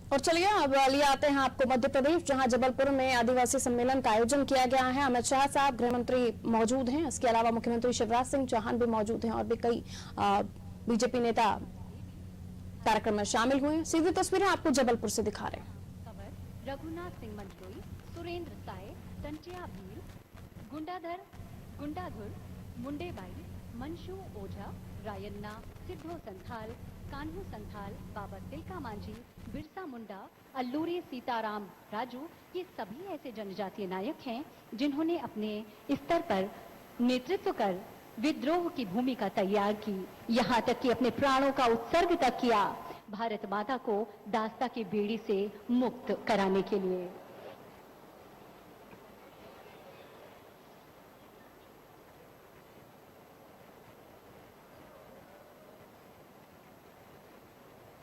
और चलिए अब लिए आते हैं आपको मध्य प्रदेश, जहां जबलपुर में आदिवासी सम्मेलन का आयोजन किया गया है। अमित शाह साहब गृह मंत्री मौजूद हैं, इसके अलावा मुख्यमंत्री शिवराज सिंह चौहान भी मौजूद हैं और भी कई बीजेपी नेता कार्यक्रम में शामिल हुए हैं। सीधी तस्वीरें आपको जबलपुर से दिखा रहे हैं। रघुनाथ सिंह मंडलोई, सुरेंद्र साय, टंटिया भील, गुंडाधुर, मुंडेबाई, मंशू ओझा, रायन्ना, सिद्धो संथाल, कान्हू संथाल, बाबा तिलका मांझी, बिरसा मुंडा, अल्लूरी सीताराम राजू, ये सभी ऐसे जनजातीय नायक हैं जिन्होंने अपने स्तर पर नेतृत्व कर विद्रोह की भूमिका तैयार की, यहाँ तक कि अपने प्राणों का उत्सर्ग तक किया भारत माता को दास्ता की बेड़ी से मुक्त कराने के लिए।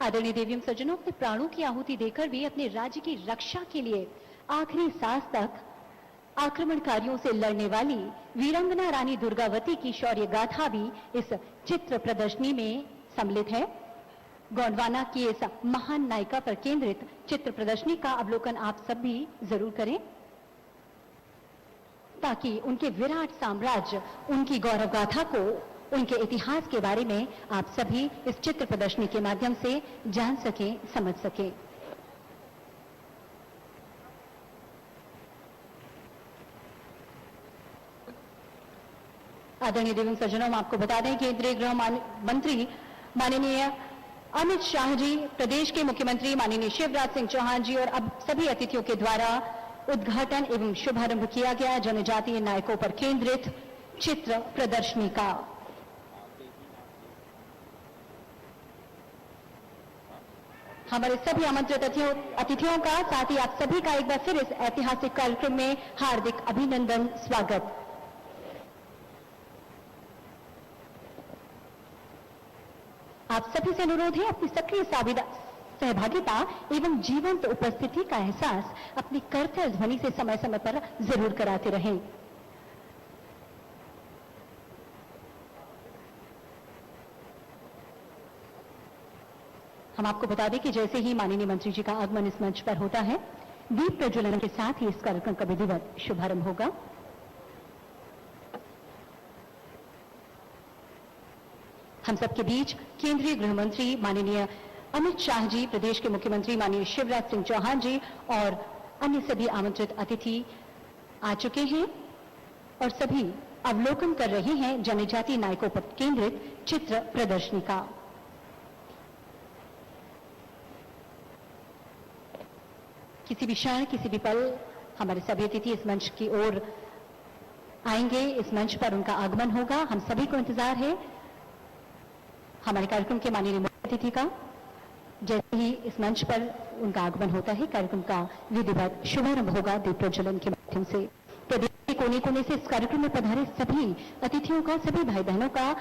आदरणीय देवियों सज्जनों, अपने प्राणों की आहुति देकर भी अपने राज्य की रक्षा के लिए आखिरी सांस तक आक्रमणकारियों से लड़ने वाली वीरांगना रानी दुर्गावती की शौर्य गाथा भी इस चित्र प्रदर्शनी में सम्मिलित है। गोंडवाना की इस महान नायिका पर केंद्रित चित्र प्रदर्शनी का अवलोकन आप सब भी जरूर करें, ताकि उनके विराट साम्राज्य, उनकी गौरव गाथा को, उनके इतिहास के बारे में आप सभी इस चित्र प्रदर्शनी के माध्यम से जान सकें, समझ सकें। आदरणीय देवी सज्जनों, हम आपको बता दें, केंद्रीय गृह मंत्री माननीय अमित शाह जी, प्रदेश के मुख्यमंत्री माननीय शिवराज सिंह चौहान जी और अब सभी अतिथियों के द्वारा उद्घाटन एवं शुभारंभ किया गया जनजातीय नायकों पर केंद्रित चित्र प्रदर्शनी का। हमारे सभी आमंत्रित अतिथियों का, साथ ही आप सभी का एक बार फिर इस ऐतिहासिक कार्यक्रम में हार्दिक अभिनंदन, स्वागत। आप सभी से अनुरोध है, अपनी सक्रिय सहभागिता एवं जीवंत उपस्थिति का एहसास अपनी करतल ध्वनि से समय समय पर जरूर कराते रहें। हम आपको बता दें कि जैसे ही माननीय मंत्री जी का आगमन इस मंच पर होता है, दीप प्रज्वलन के साथ ही इस कार्यक्रम का विधिवत शुभारंभ होगा। हम सबके बीच केंद्रीय गृह मंत्री माननीय अमित शाह जी, प्रदेश के मुख्यमंत्री माननीय शिवराज सिंह चौहान जी और अन्य सभी आमंत्रित अतिथि आ चुके हैं और सभी अवलोकन कर रहे हैं जनजातीय नायकों पर केंद्रित चित्र प्रदर्शनी का। किसी भी क्षण, किसी भी पल हमारे सभी अतिथि इस मंच की ओर आएंगे, इस मंच पर उनका आगमन होगा। हम सभी को इंतजार है हमारे कार्यक्रम के माननीय मुख्य अतिथि का। जैसे ही इस मंच पर उनका आगमन होता है, कार्यक्रम का विधिवत शुभारंभ होगा दीप प्रज्वलन के माध्यम से। प्रदेश के कोने कोने से इस कार्यक्रम में पधारे सभी अतिथियों का, सभी भाई बहनों का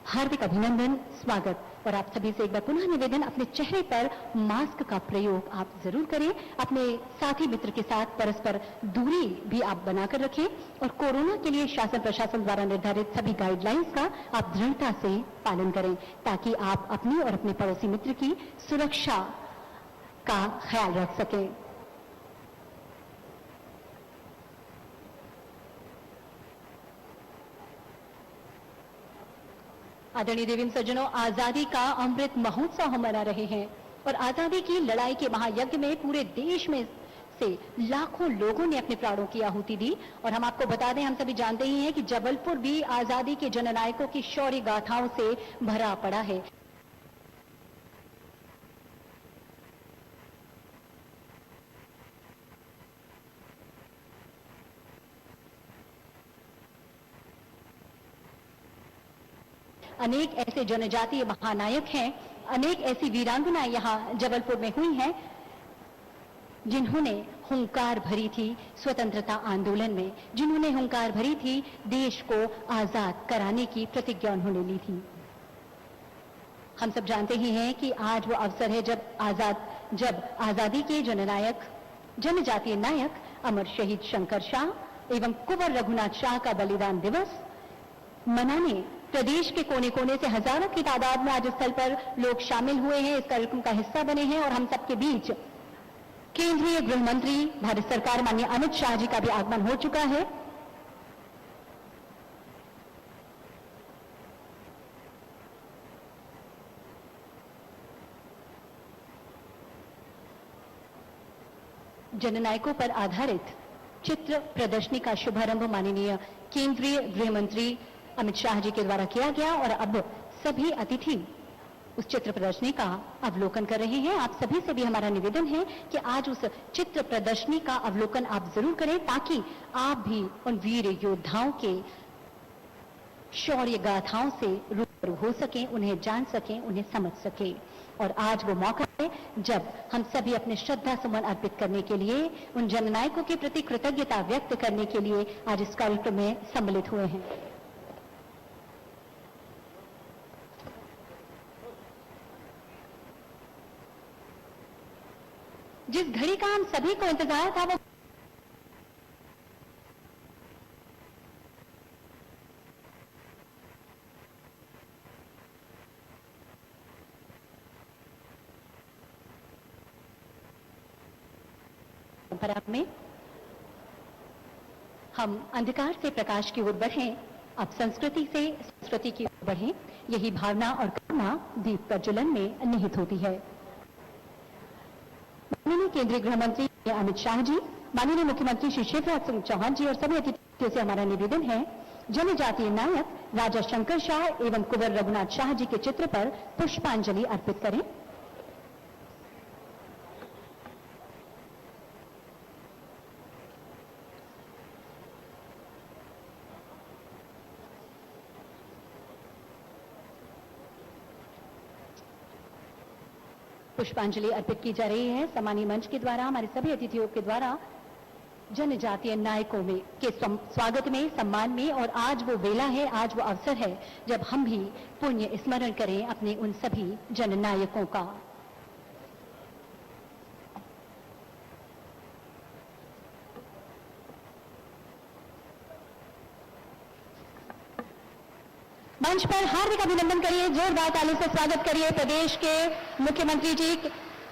हार्दिक अभिनंदन, स्वागत। और आप सभी से एक बार पुनः निवेदन, अपने चेहरे पर मास्क का प्रयोग आप जरूर करें। अपने साथी मित्र के साथ परस्पर दूरी भी आप बनाकर रखें और कोरोना के लिए शासन प्रशासन द्वारा निर्धारित सभी गाइडलाइंस का आप दृढ़ता से पालन करें, ताकि आप अपनी और अपने पड़ोसी मित्र की सुरक्षा का ख्याल रख सकें। आदरणीय देवी सज्जनों, आजादी का अमृत महोत्सव हम मना रहे हैं और आजादी की लड़ाई के महायज्ञ में पूरे देश में से लाखों लोगों ने अपने प्राणों की आहुति दी। और हम आपको बता दें, हम सभी जानते ही हैं कि जबलपुर भी आजादी के जननायकों की शौर्य गाथाओं से भरा पड़ा है। अनेक ऐसे जनजातीय महानायक हैं, अनेक ऐसी वीरांगनाएं यहाँ जबलपुर में हुई हैं जिन्होंने हुंकार भरी थी स्वतंत्रता आंदोलन में, जिन्होंने हुंकार भरी थी देश को आजाद कराने की प्रतिज्ञा उन्होंने ली थी। हम सब जानते ही हैं कि आज वो अवसर है जब आजादी के जननायक, जनजातीय नायक अमर शहीद शंकर शाह एवं कुंवर रघुनाथ शाह का बलिदान दिवस मनाने प्रदेश के कोने कोने से हजारों की तादाद में आज स्थल पर लोग शामिल हुए हैं, इस कार्यक्रम का हिस्सा बने हैं और हम सबके बीच केंद्रीय गृह मंत्री भारत सरकार माननीय अमित शाह जी का भी आगमन हो चुका है। जननायकों पर आधारित चित्र प्रदर्शनी का शुभारंभ माननीय केंद्रीय गृह मंत्री अमित शाह जी के द्वारा किया गया और अब सभी अतिथि उस चित्र प्रदर्शनी का अवलोकन कर रहे हैं। आप सभी से भी हमारा निवेदन है कि आज उस चित्र प्रदर्शनी का अवलोकन आप जरूर करें ताकि आप भी उन वीर योद्धाओं के शौर्य गाथाओं से रूबरू हो सकें, उन्हें जान सकें, उन्हें समझ सकें। और आज वो मौका है जब हम सभी अपने श्रद्धा सुमन अर्पित करने के लिए, उन जननायकों के प्रति कृतज्ञता व्यक्त करने के लिए आज इस कार्यक्रम में सम्मिलित हुए हैं। जिस घड़ी का हम सभी को इंतजार था वो परंपरा में हम अंधकार से प्रकाश की ओर बढ़ें, अब संस्कृति से संस्कृति की ओर बढ़ें। यही भावना और कामना दीप प्रज्वलन में निहित होती है। माननीय केंद्रीय गृह मंत्री अमित शाह जी, माननीय मुख्यमंत्री श्री शिवराज सिंह चौहान जी और सभी अतिथियों से हमारा निवेदन है, जनजातीय नायक राजा शंकर शाह एवं कुंवर रघुनाथ शाह जी के चित्र पर पुष्पांजलि अर्पित करें। पुष्पांजलि अर्पित की जा रही है सम्मानीय मंच के द्वारा, हमारे सभी अतिथियों के द्वारा जनजातीय नायकों में के स्वागत में, सम्मान में। और आज वो बेला है, आज वो अवसर है जब हम भी पुण्य स्मरण करें अपने उन सभी जननायकों का। मंच पर हार्दिक अभिनंदन करिए, जोरदार ताली से स्वागत करिए प्रदेश के मुख्यमंत्री जी,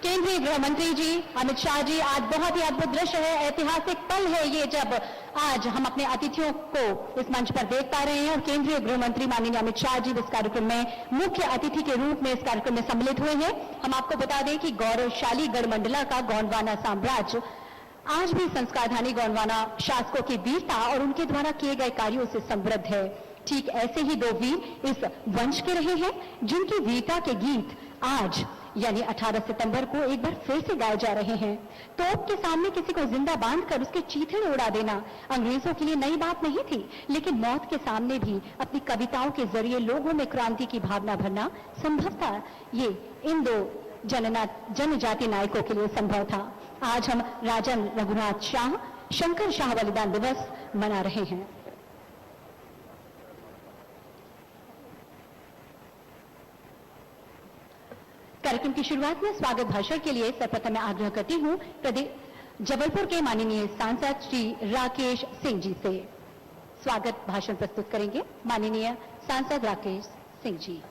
केंद्रीय गृह मंत्री जी अमित शाह जी। आज बहुत ही अद्भुत दृश्य है, ऐतिहासिक पल है ये जब आज हम अपने अतिथियों को इस मंच पर देख पा रहे हैं और केंद्रीय गृह मंत्री माननीय अमित शाह जी इस कार्यक्रम में मुख्य अतिथि के रूप में इस कार्यक्रम में सम्मिलित हुए हैं। हम आपको बता दें कि गौरवशाली गढ़मंडला का गोंडवाना साम्राज्य आज भी संस्कारधानी गोंडवाना शासकों की वीरता और उनके द्वारा किए गए कार्यों से समृद्ध है। ठीक ऐसे ही दो वीर इस वंश के रहे हैं जिनकी वीरता के गीत आज यानी 18 सितंबर को एक बार फिर से गाए जा रहे हैं। तोप के सामने किसी को जिंदा बांधकर उसके चीथड़े उड़ा देना अंग्रेजों के लिए नई बात नहीं थी, लेकिन मौत के सामने भी अपनी कविताओं के जरिए लोगों में क्रांति की भावना भरना संभव था। ये इन दो जनजाति नायकों के लिए संभव था। आज हम राजा रघुनाथ शाह शंकर शाह बलिदान दिवस मना रहे हैं। कार्यक्रम की शुरुआत में स्वागत भाषण के लिए सर्वप्रथम मैं आग्रह करती हूं जबलपुर के माननीय सांसद श्री राकेश सिंह जी से। स्वागत भाषण प्रस्तुत करेंगे माननीय सांसद राकेश सिंह जी।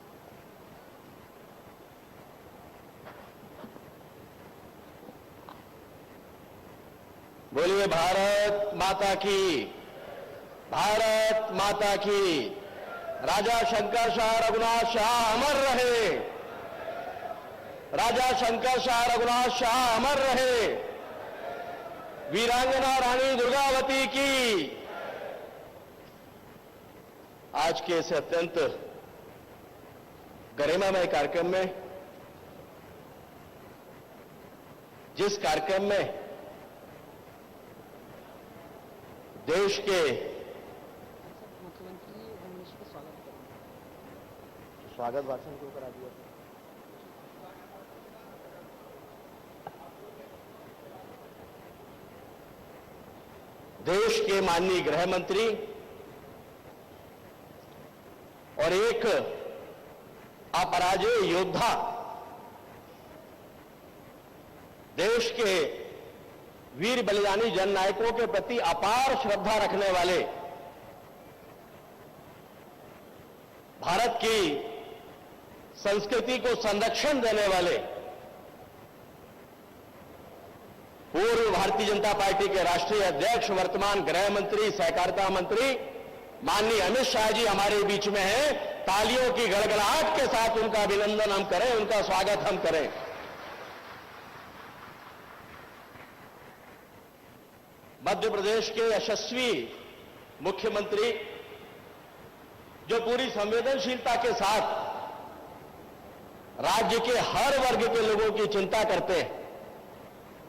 बोलिए भारत माता की, भारत माता की। राजा शंकर शाह रघुनाथ शाह अमर रहे, राजा शंकर शाह रघुनाथ शाह अमर रहे। वीरांगना रानी दुर्गावती की। आज के इस अत्यंत गरिमामय कार्यक्रम में, जिस कार्यक्रम में देश के स्वागत भाषण क्यों करा दिया? देश के माननीय गृह मंत्री और एक अपराजेय योद्धा, देश के वीर बलिदानी जननायकों के प्रति अपार श्रद्धा रखने वाले, भारत की संस्कृति को संरक्षण देने वाले पूर्व भारतीय जनता पार्टी के राष्ट्रीय अध्यक्ष, वर्तमान गृह मंत्री, सहकारिता मंत्री माननीय अमित शाह जी हमारे बीच में हैं। तालियों की गड़गड़ाहट के साथ उनका अभिनंदन हम करें, उनका स्वागत हम करें। मध्य प्रदेश के यशस्वी मुख्यमंत्री जो पूरी संवेदनशीलता के साथ राज्य के हर वर्ग के लोगों की चिंता करते हैं,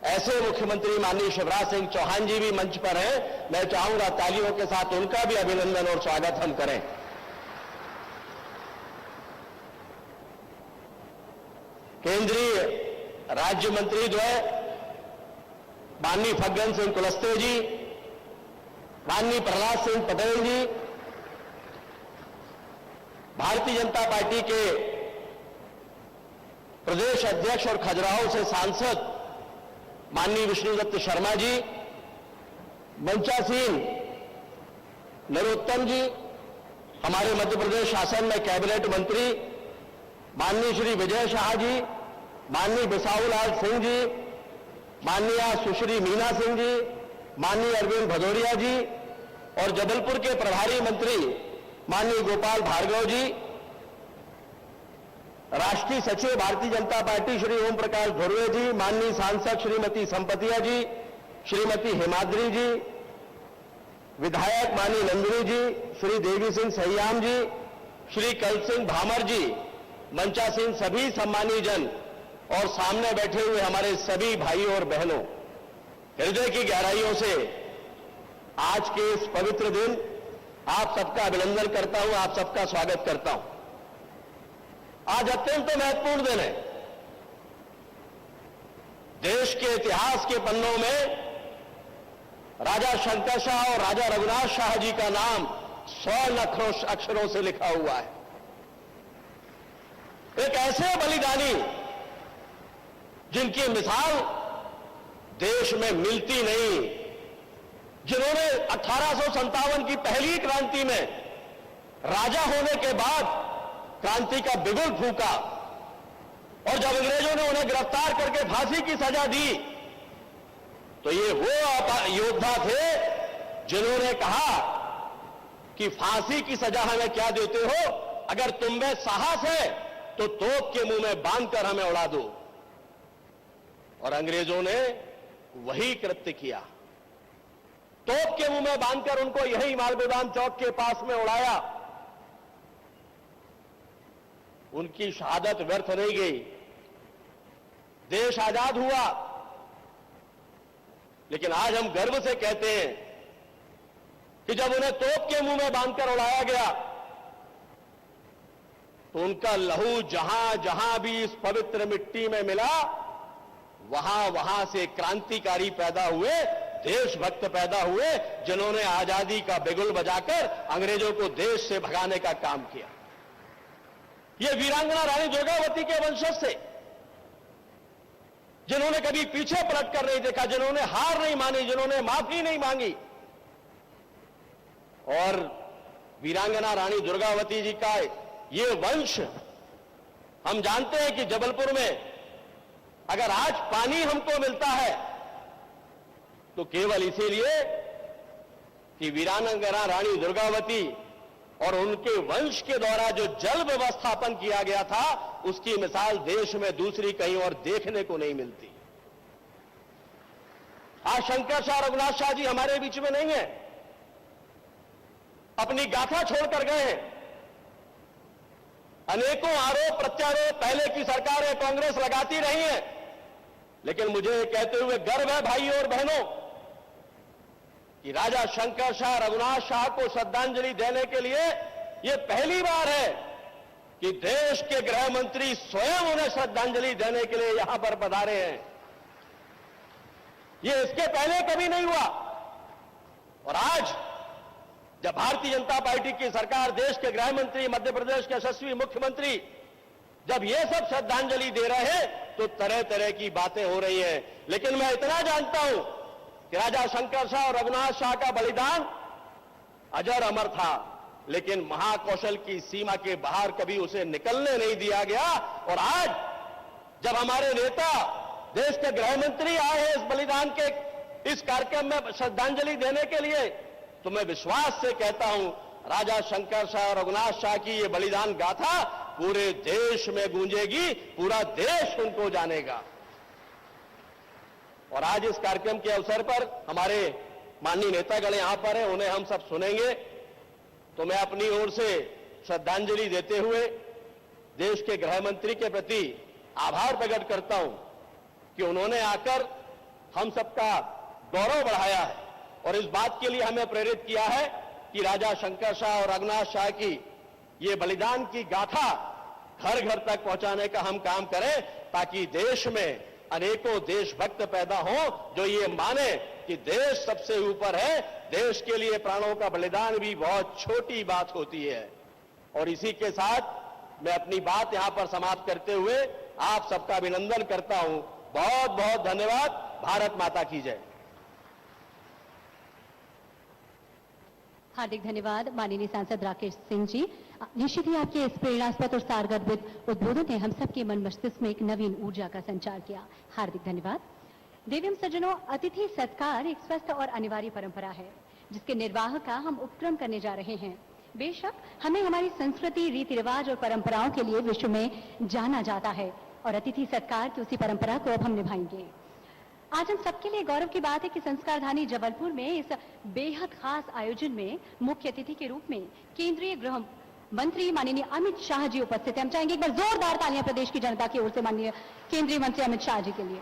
ऐसे मुख्यमंत्री माननीय शिवराज सिंह चौहान जी भी मंच पर हैं। मैं चाहूंगा तालियों के साथ उनका भी अभिनंदन और स्वागत हम करें। केंद्रीय राज्य मंत्री द्वय माननीय फग्गन सिंह कुलस्ते जी, माननीय प्रहलाद सिंह पटेल जी, भारतीय जनता पार्टी के प्रदेश अध्यक्ष और खजुराहो से सांसद माननीय विष्णुदत्त शर्मा जी, मंचासीन नरोत्तम जी, हमारे मध्य प्रदेश शासन में कैबिनेट मंत्री माननीय श्री विजय शाह जी, माननीय बिसाहूलाल सिंह जी, माननीय सुश्री मीना सिंह जी, माननीय अरविंद भदौरिया जी और जबलपुर के प्रभारी मंत्री माननीय गोपाल भार्गव जी, राष्ट्रीय सचिव भारतीय जनता पार्टी श्री ओम प्रकाश धुर्वे जी, माननीय सांसद श्रीमती संपतिया जी, श्रीमती हिमाद्री जी, विधायक माननीय नंदिनी जी, श्री देवी सिंह सहियाम जी, श्री कल सिंह भामर जी, मंचासीन सभी सम्मानीय जन और सामने बैठे हुए हमारे सभी भाई और बहनों, हृदय की गहराइयों से आज के इस पवित्र दिन आप सबका अभिनंदन करता हूं, आप सबका स्वागत करता हूं। आज अत्यंत महत्वपूर्ण दिन है। देश के इतिहास के पन्नों में राजा शंकर शाह और राजा रघुनाथ शाह जी का नाम स्वर्ण अक्षरों से लिखा हुआ है। एक ऐसे बलिदानी जिनकी मिसाल देश में मिलती नहीं, जिन्होंने 1857 की पहली क्रांति में राजा होने के बाद क्रांति का बिगुल फूंका और जब अंग्रेजों ने उन्हें गिरफ्तार करके फांसी की सजा दी तो ये वो योद्धा थे जिन्होंने कहा कि फांसी की सजा हमें क्या देते हो, अगर तुम में साहस है तो तोप के मुंह में बांधकर हमें उड़ा दो। और अंग्रेजों ने वही कृत्य किया, तोप के मुंह में बांधकर उनको यही मालगोदाम चौक के पास में उड़ाया। उनकी शहादत व्यर्थ नहीं गई, देश आजाद हुआ। लेकिन आज हम गर्व से कहते हैं कि जब उन्हें तोप के मुंह में बांधकर उड़ाया गया तो उनका लहू जहां जहां भी इस पवित्र मिट्टी में मिला, वहां वहां से क्रांतिकारी पैदा हुए, देशभक्त पैदा हुए, जिन्होंने आजादी का बिगुल बजाकर अंग्रेजों को देश से भगाने का काम किया। ये वीरांगना रानी दुर्गावती के वंशज से, जिन्होंने कभी पीछे पलट कर नहीं देखा, जिन्होंने हार नहीं मानी, जिन्होंने माफी नहीं मांगी। और वीरांगना रानी दुर्गावती जी का ये वंश, हम जानते हैं कि जबलपुर में अगर आज पानी हमको मिलता है तो केवल इसीलिए कि वीरांगना रानी दुर्गावती और उनके वंश के द्वारा जो जल व्यवस्थापन किया गया था, उसकी मिसाल देश में दूसरी कहीं और देखने को नहीं मिलती। आज शंकर शाह रघुनाथ शाह जी हमारे बीच में नहीं है, अपनी गाथा छोड़कर गए हैं। अनेकों आरोप प्रत्यारोप पहले की सरकारें कांग्रेस लगाती रही है, लेकिन मुझे कहते हुए गर्व है भाई और बहनों कि राजा शंकर शाह रघुनाथ शाह को श्रद्धांजलि देने के लिए यह पहली बार है कि देश के गृह मंत्री स्वयं उन्हें श्रद्धांजलि देने के लिए यहां पर पधारे हैं। यह इसके पहले कभी नहीं हुआ। और आज जब भारतीय जनता पार्टी की सरकार, देश के गृह मंत्री, मध्य प्रदेश के यशस्वी मुख्यमंत्री जब ये सब श्रद्धांजलि दे रहे हैं तो तरह तरह की बातें हो रही हैं। लेकिन मैं इतना जानता हूं कि राजा शंकर शाह और रघुनाथ शाह का बलिदान अजर अमर था, लेकिन महाकौशल की सीमा के बाहर कभी उसे निकलने नहीं दिया गया। और आज जब हमारे नेता देश के गृह मंत्री आए हैं इस बलिदान के इस कार्यक्रम में श्रद्धांजलि देने के लिए, तो मैं विश्वास से कहता हूं राजा शंकर शाह और रघुनाथ शाह की ये बलिदान गाथा पूरे देश में गूंजेगी, पूरा देश उनको जानेगा। और आज इस कार्यक्रम के अवसर पर हमारे माननीय नेतागण यहां पर हैं, उन्हें हम सब सुनेंगे। तो मैं अपनी ओर से श्रद्धांजलि देते हुए देश के गृह मंत्री के प्रति आभार प्रकट करता हूं कि उन्होंने आकर हम सबका गौरव बढ़ाया है और इस बात के लिए हमें प्रेरित किया है कि राजा शंकर शाह और रघुनाथ शाह की ये बलिदान की गाथा घर घर तक पहुंचाने का हम काम करें, ताकि देश में अनेकों देशभक्त पैदा हो जो ये माने कि देश सबसे ऊपर है, देश के लिए प्राणों का बलिदान भी बहुत छोटी बात होती है। और इसी के साथ मैं अपनी बात यहां पर समाप्त करते हुए आप सबका अभिनंदन करता हूं। बहुत बहुत धन्यवाद। भारत माता की जय। हार्दिक धन्यवाद माननीय सांसद राकेश सिंह जी। निश्चित ही आपके इस प्रेरणास्पद और सारगर्भित उद्बोधन ने हम सबके मन मस्तिष्क में एक नवीन ऊर्जा का संचार किया। हार्दिक धन्यवाद। देवीम सज्जनों, अतिथि सत्कार एक स्वस्थ और अनिवार्य परंपरा है जिसके निर्वाह का हम उपक्रम करने जा रहे हैं। बेशक हमें हमारी संस्कृति, रीति रिवाज और परंपराओं के लिए विश्व में जाना जाता है और अतिथि सत्कार की उसी परंपरा को अब हम निभाएंगे। आज हम सबके लिए गौरव की बात है कि संस्कारधानी जबलपुर में इस बेहद खास आयोजन में मुख्य अतिथि के रूप में केंद्रीय गृह मंत्री माननीय अमित शाह जी उपस्थित हैं। हम चाहेंगे एक बार जोरदार तालियां प्रदेश की जनता की ओर से माननीय केंद्रीय मंत्री अमित शाह जी के लिए।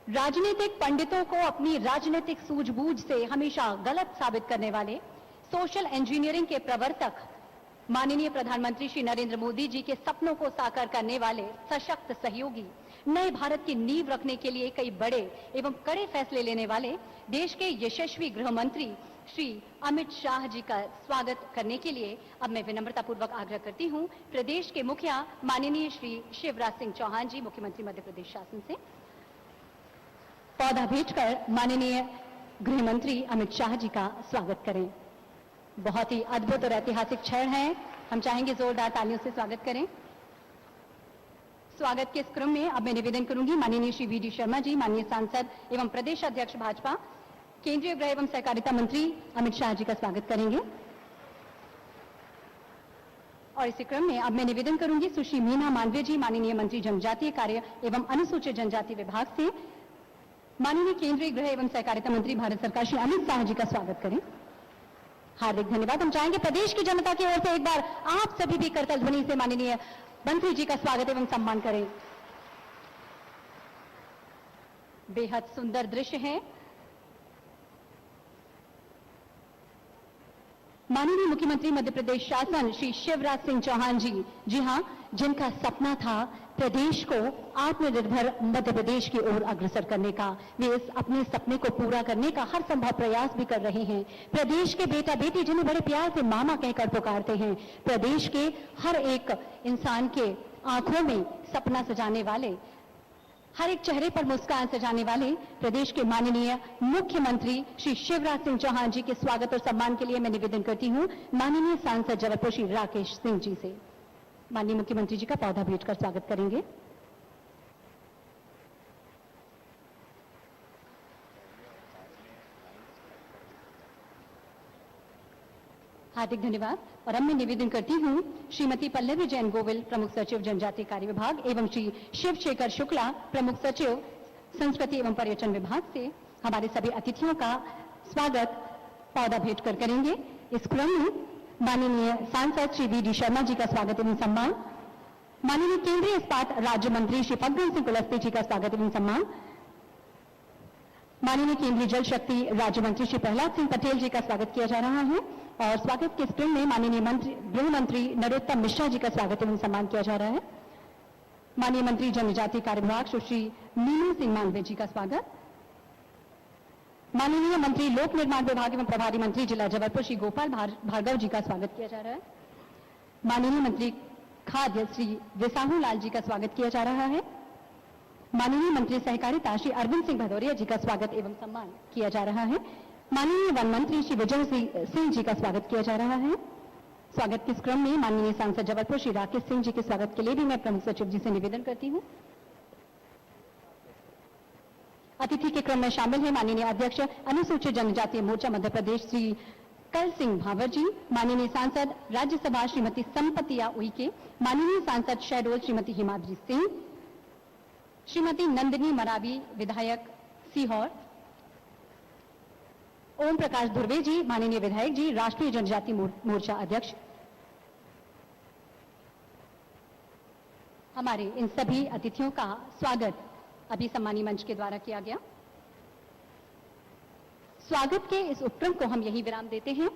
राजनीतिक पंडितों को अपनी राजनीतिक सूझबूझ से हमेशा गलत साबित करने वाले सोशल इंजीनियरिंग के प्रवर्तक माननीय प्रधानमंत्री श्री नरेंद्र मोदी जी के सपनों को साकार करने वाले सशक्त सहयोगी, नए भारत की नींव रखने के लिए कई बड़े एवं कड़े फैसले लेने वाले देश के यशस्वी गृह मंत्री श्री अमित शाह जी का स्वागत करने के लिए अब मैं विनम्रतापूर्वक आग्रह करती हूं प्रदेश के मुखिया माननीय श्री शिवराज सिंह चौहान जी, मुख्यमंत्री मध्य प्रदेश शासन से पौधा भेजकर माननीय गृह मंत्री अमित शाह जी का स्वागत करें। बहुत ही अद्भुत और ऐतिहासिक क्षण है, हम चाहेंगे जोरदार तालियों से स्वागत करें। स्वागत के इस क्रम में अब मैं निवेदन करूंगी माननीय श्री वी डी शर्मा जी, माननीय सांसद एवं प्रदेश अध्यक्ष भाजपा, केंद्रीय गृह एवं सहकारिता मंत्री अमित शाह जी का स्वागत करेंगे। और इसी क्रम में अब मैं निवेदन करूंगी सुश्री मीना मांडविया जी, माननीय मंत्री जनजातीय कार्य एवं अनुसूचित जनजाति विभाग से माननीय केंद्रीय गृह एवं सहकारिता मंत्री भारत सरकार श्री अमित शाह जी का स्वागत करें। हार्दिक धन्यवाद। हम चाहेंगे प्रदेश की जनता की ओर से एक बार आप सभी भी करतल ध्वनि से माननीय मंत्री जी का स्वागत एवं सम्मान करें। बेहद सुंदर दृश्य है। माननीय मुख्यमंत्री मध्य प्रदेश शासन श्री शिवराज सिंह चौहान जी, जी हां, जिनका सपना था प्रदेश को आत्मनिर्भर मध्य प्रदेश की ओर अग्रसर करने का, वे इस अपने सपने को पूरा करने का हर संभव प्रयास भी कर रहे हैं। प्रदेश के बेटा बेटी जिन्हें बड़े प्यार से मामा कहकर पुकारते हैं, प्रदेश के हर एक इंसान के आंखों में सपना सजाने वाले, हर एक चेहरे पर मुस्कान सजाने वाले प्रदेश के माननीय मुख्यमंत्री श्री शिवराज सिंह चौहान जी के स्वागत और सम्मान के लिए मैं निवेदन करती हूं माननीय सांसद जबलपुर श्री राकेश सिंह जी से। माननीय मुख्यमंत्री जी का पौधा भेंटकर स्वागत करेंगे। हार्दिक धन्यवाद। और अब मैं निवेदन करती हूं श्रीमती पल्लवी जैन गोविल, प्रमुख सचिव जनजातीय कार्य विभाग एवं श्री शिवशेखर शुक्ला, प्रमुख सचिव संस्कृति एवं पर्यटन विभाग से हमारे सभी अतिथियों का स्वागत पौधा भेंट कर करेंगे। इस क्रम में माननीय सांसद श्री वी डी शर्मा जी का स्वागत एवं सम्मान, माननीय केंद्रीय इस्पात राज्य मंत्री श्री फग्गन सिंह कुलस्ते जी का स्वागत एवं सम्मान, माननीय केंद्रीय जल शक्ति राज्य मंत्री श्री प्रहलाद सिंह पटेल जी का स्वागत किया जा रहा है। और स्वागत के क्रम में माननीय गृह मंत्री नरोत्तम मिश्रा जी का स्वागत एवं सम्मान किया जा रहा है। माननीय मंत्री जनजातीय कार्य विभाग सुश्री मीनू सिंह मांडविया जी का स्वागत, माननीय मंत्री लोक निर्माण विभाग एवं प्रभारी मंत्री जिला जबलपुर श्री गोपाल भार्गव जी का स्वागत किया जा रहा है। माननीय मंत्री खाद्य श्री विसाहू लाल जी का स्वागत किया जा रहा है। माननीय मंत्री सहकारिता श्री अरविंद सिंह भदौरिया जी का स्वागत एवं सम्मान किया जा रहा है। माननीय वन मंत्री श्री विजय सिंह जी का स्वागत किया जा रहा है। स्वागत के क्रम में माननीय सांसद जबलपुर श्री राकेश सिंह जी के स्वागत के लिए भी मैं प्रमुख सचिव जी से निवेदन करती हूं अतिथि के क्रम में शामिल हैं माननीय अध्यक्ष अनुसूचित जनजातीय मोर्चा मध्य प्रदेश श्री कल सिंह भावर जी, माननीय सांसद राज्यसभा श्रीमती संपतिया उइके, माननीय सांसद शहडोल श्रीमती हिमाद्री सिंह, श्रीमती नंदिनी मरावी विधायक सीहोर, ओम प्रकाश धुर्वे जी माननीय विधायक जी, राष्ट्रीय जनजाति मोर्चा अध्यक्ष। हमारे इन सभी अतिथियों का स्वागत अभी सम्मानी मंच के द्वारा किया गया। स्वागत के इस उपक्रम को हम यही विराम देते हैं।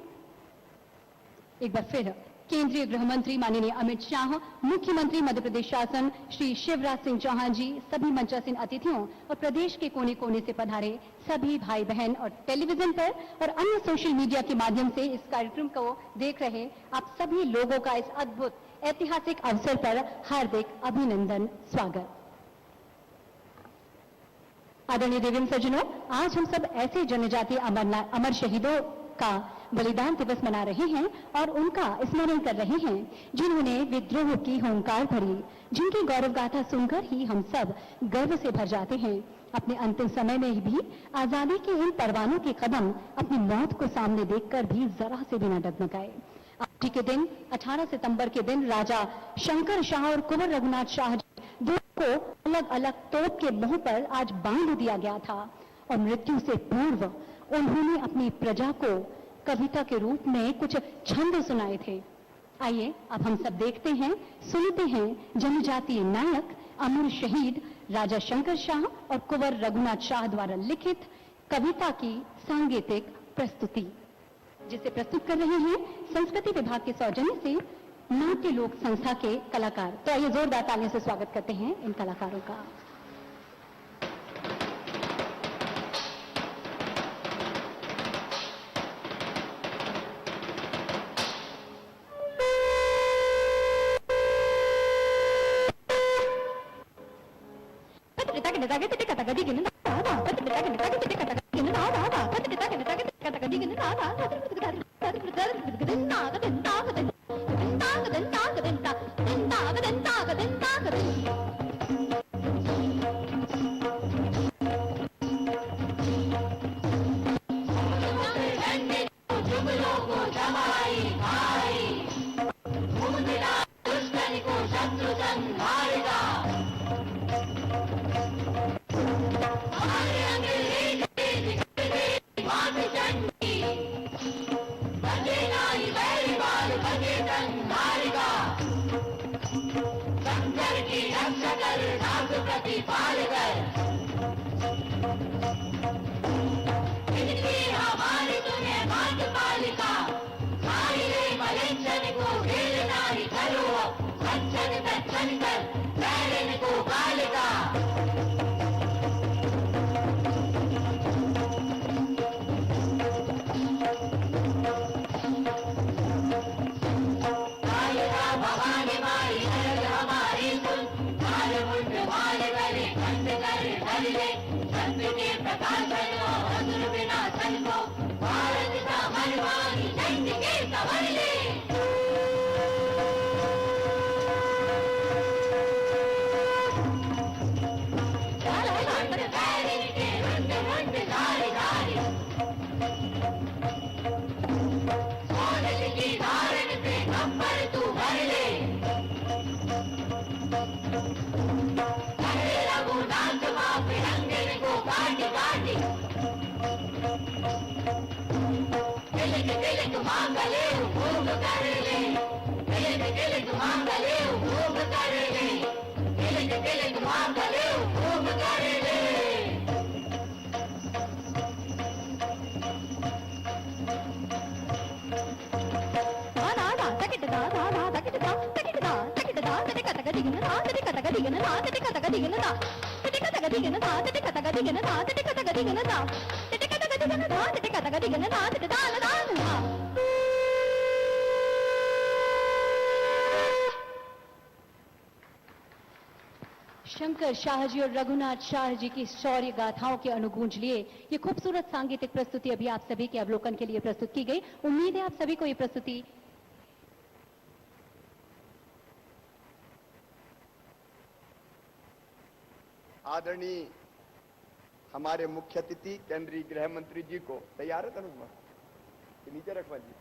एक बार फिर केंद्रीय गृह मंत्री माननीय अमित शाह, मुख्यमंत्री मध्य प्रदेश शासन श्री शिवराज सिंह चौहान जी, सभी मंचासीन अतिथियों और प्रदेश के कोने कोने से पधारे सभी भाई बहन और टेलीविजन पर और अन्य सोशल मीडिया के माध्यम से इस कार्यक्रम को देख रहे आप सभी लोगों का इस अद्भुत ऐतिहासिक अवसर पर हार्दिक अभिनंदन, स्वागत। आदरणीय देवीन सज्जनों, आज हम सब ऐसे जनजातीय अमर शहीदों का बलिदान दिवस मना रहे हैं और उनका स्मरण कर रहे हैं जिन्होंने विद्रोह की हुंकार भरी, जिनकी गौरव गाथा सुनकर ही हम सब गर्व से भर जाते हैं। अपने अंतिम समय में भी आजादी के इन परवानों के कदम अपनी मौत को सामने देखकर भी जरा से भी न डगमगाए। आज के दिन 18 सितंबर के दिन राजा शंकर शाह और कुंवर रघुनाथ शाह दोनों को अलग अलग तोप के मुंह पर आज बांध दिया गया था और मृत्यु से पूर्व उन्होंने अपनी प्रजा को कविता के रूप में कुछ छंद सुनाए थे। आइए अब हम सब देखते हैं, सुनते हैं जनजातीय नायक अमर शहीद राजा शंकर शाह और कुंवर रघुनाथ शाह द्वारा लिखित कविता की सांगीतिक प्रस्तुति, जिसे प्रस्तुत कर रहे हैं संस्कृति विभाग के सौजन्य से नाट्य लोक संस्था के कलाकार। तो आइए जोरदार तालियों से स्वागत करते हैं इन कलाकारों का। शंकर शाह जी और रघुनाथ शाह जी की शौर्य गाथाओं के अनुगूंज लिए ये खूबसूरत सांगीतिक प्रस्तुति अभी आप सभी के अवलोकन के लिए प्रस्तुत की गई। उम्मीद है आप सभी को ये प्रस्तुति आदरणीय हमारे मुख्य अतिथि केंद्रीय गृह मंत्री जी को, तैयार है तनुज, नीचे रखवा जी,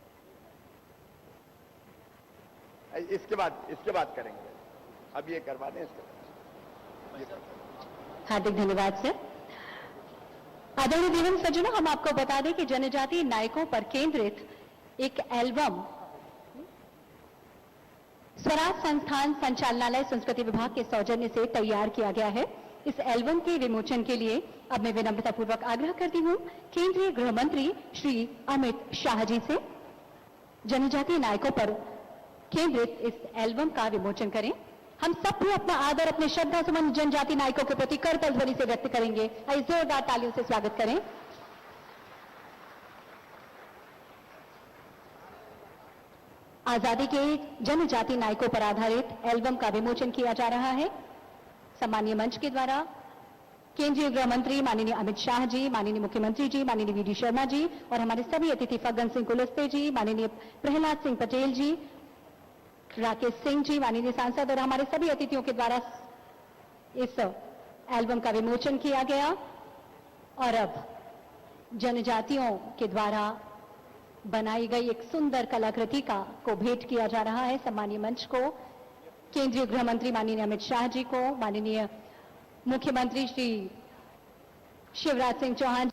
इसके बाद करेंगे, अब ये करवा दें इसके बाद। हार्दिक धन्यवाद सर। आदरणीय दीवन सज्जनों, हम आपको बता दें कि जनजातीय नायकों पर केंद्रित एक एल्बम स्वराज संस्थान संचालनालय संस्कृति विभाग के सौजन्य से तैयार किया गया है। इस एल्बम के विमोचन के लिए अब मैं विनम्रतापूर्वक आग्रह करती हूं केंद्रीय गृह मंत्री श्री अमित शाह जी से जनजातीय नायकों पर केंद्रित इस एल्बम का विमोचन करें। हम सब भी अपना आदर, अपने श्रद्धा सुमन जनजातीय नायकों के प्रति करतल ध्वनि से व्यक्त करेंगे। आइए जोरदार तालियों से स्वागत करें। आजादी के जनजातीय नायकों पर आधारित एल्बम का विमोचन किया जा रहा है। सम्मानीय मंच के द्वारा केंद्रीय गृह मंत्री माननीय अमित शाह जी, माननीय मुख्यमंत्री जी, माननीय वीडी शर्मा जी और हमारे सभी अतिथि फग्गन सिंह कुलस्ते जी, माननीय प्रहलाद सिंह पटेल जी, राकेश सिंह जी, माननीय सांसद और हमारे सभी अतिथियों के द्वारा इस एल्बम का विमोचन किया गया। और अब जनजातियों के द्वारा बनाई गई एक सुंदर कलाकृति को भेंट किया जा रहा है सम्मानीय मंच को। केंद्रीय गृह मंत्री माननीय अमित शाह जी को, माननीय मुख्यमंत्री श्री शिवराज सिंह चौहान,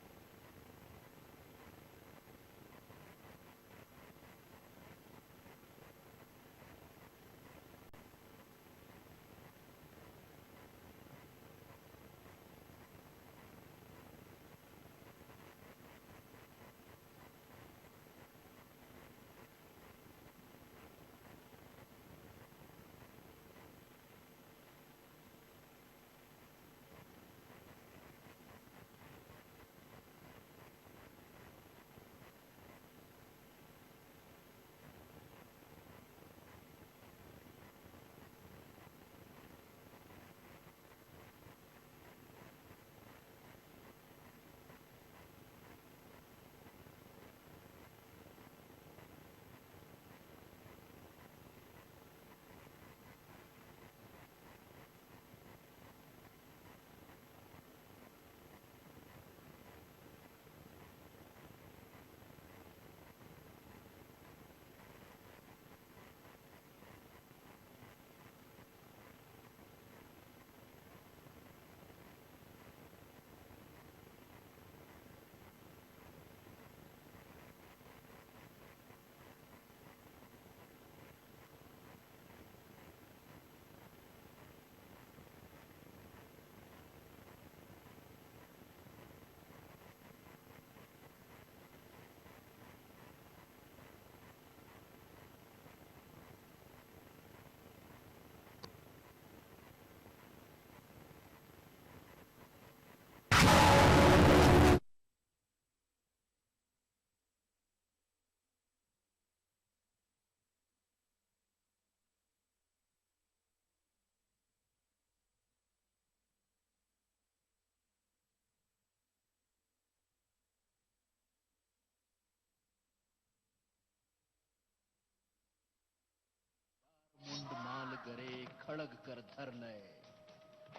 मुंड माल गरे खड़ग कर धर लय,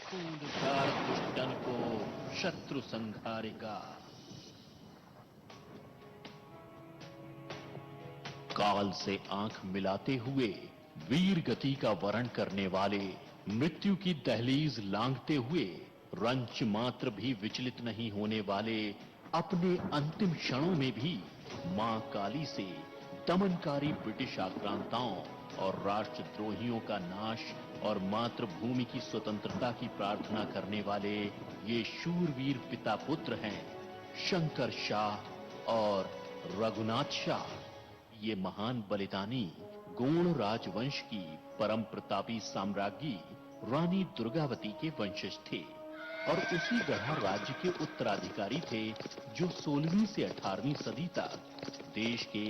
खूंद झाड़ दुष्टन को शत्रु संघारिका। काल से आंख मिलाते हुए वीर गति का वरण करने वाले, मृत्यु की दहलीज लांघते हुए रंच मात्र भी विचलित नहीं होने वाले, अपने अंतिम क्षणों में भी मां काली से दमनकारी ब्रिटिश आक्रांताओं और राष्ट्रद्रोहियों का नाश और मातृभूमि की स्वतंत्रता की प्रार्थना करने वाले ये शूरवीर पिता पुत्र हैं शंकर शाह और रघुनाथ शाह। ये महान बलिदानी गोंड राजवंश की परम प्रतापी साम्राज्ञी रानी दुर्गावती के वंशज थे और उसी गढ़ा राज्य के उत्तराधिकारी थे जो 16वीं से 18वीं सदी तक देश के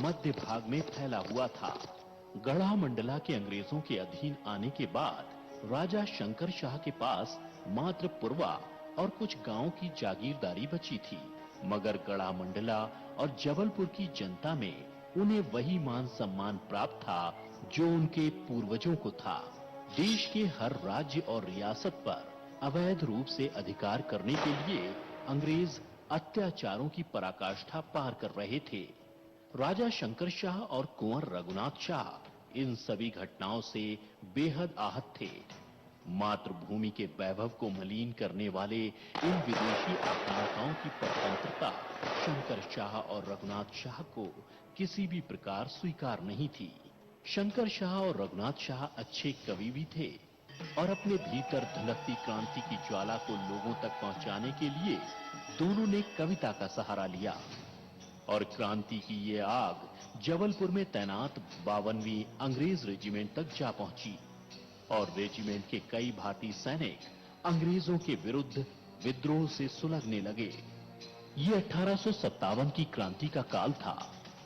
मध्य भाग में फैला हुआ था। गढ़ा मंडला के अंग्रेजों के अधीन आने के बाद राजा शंकर शाह के पास मात्र पुरवा और कुछ गांवों की जागीरदारी बची थी, मगर गढ़ा मंडला और जबलपुर की जनता में उन्हें वही मान सम्मान प्राप्त था जो उनके पूर्वजों को था। देश के हर राज्य और रियासत पर अवैध रूप से अधिकार करने के लिए अंग्रेज अत्याचारों की पराकाष्ठा पार कर रहे थे। राजा शंकर शाह और कुंवर रघुनाथ शाह इन सभी घटनाओं से बेहद आहत थे। मातृभूमि के वैभव को मलीन करने वाले इन विदेशी आक्रामकों की परतंत्रता शंकर शाह और रघुनाथ शाह को किसी भी प्रकार स्वीकार नहीं थी। शंकर शाह और रघुनाथ शाह अच्छे कवि भी थे और अपने भीतर धधकती क्रांति की ज्वाला को लोगों तक पहुंचाने के लिए दोनों ने कविता का सहारा लिया और क्रांति की ये आग जबलपुर में तैनात 52वीं अंग्रेज रेजिमेंट तक जा पहुंची और रेजिमेंट के कई भारतीय सैनिक अंग्रेजों के विरुद्ध विद्रोह से सुलगने लगे। ये 1857 की क्रांति का काल था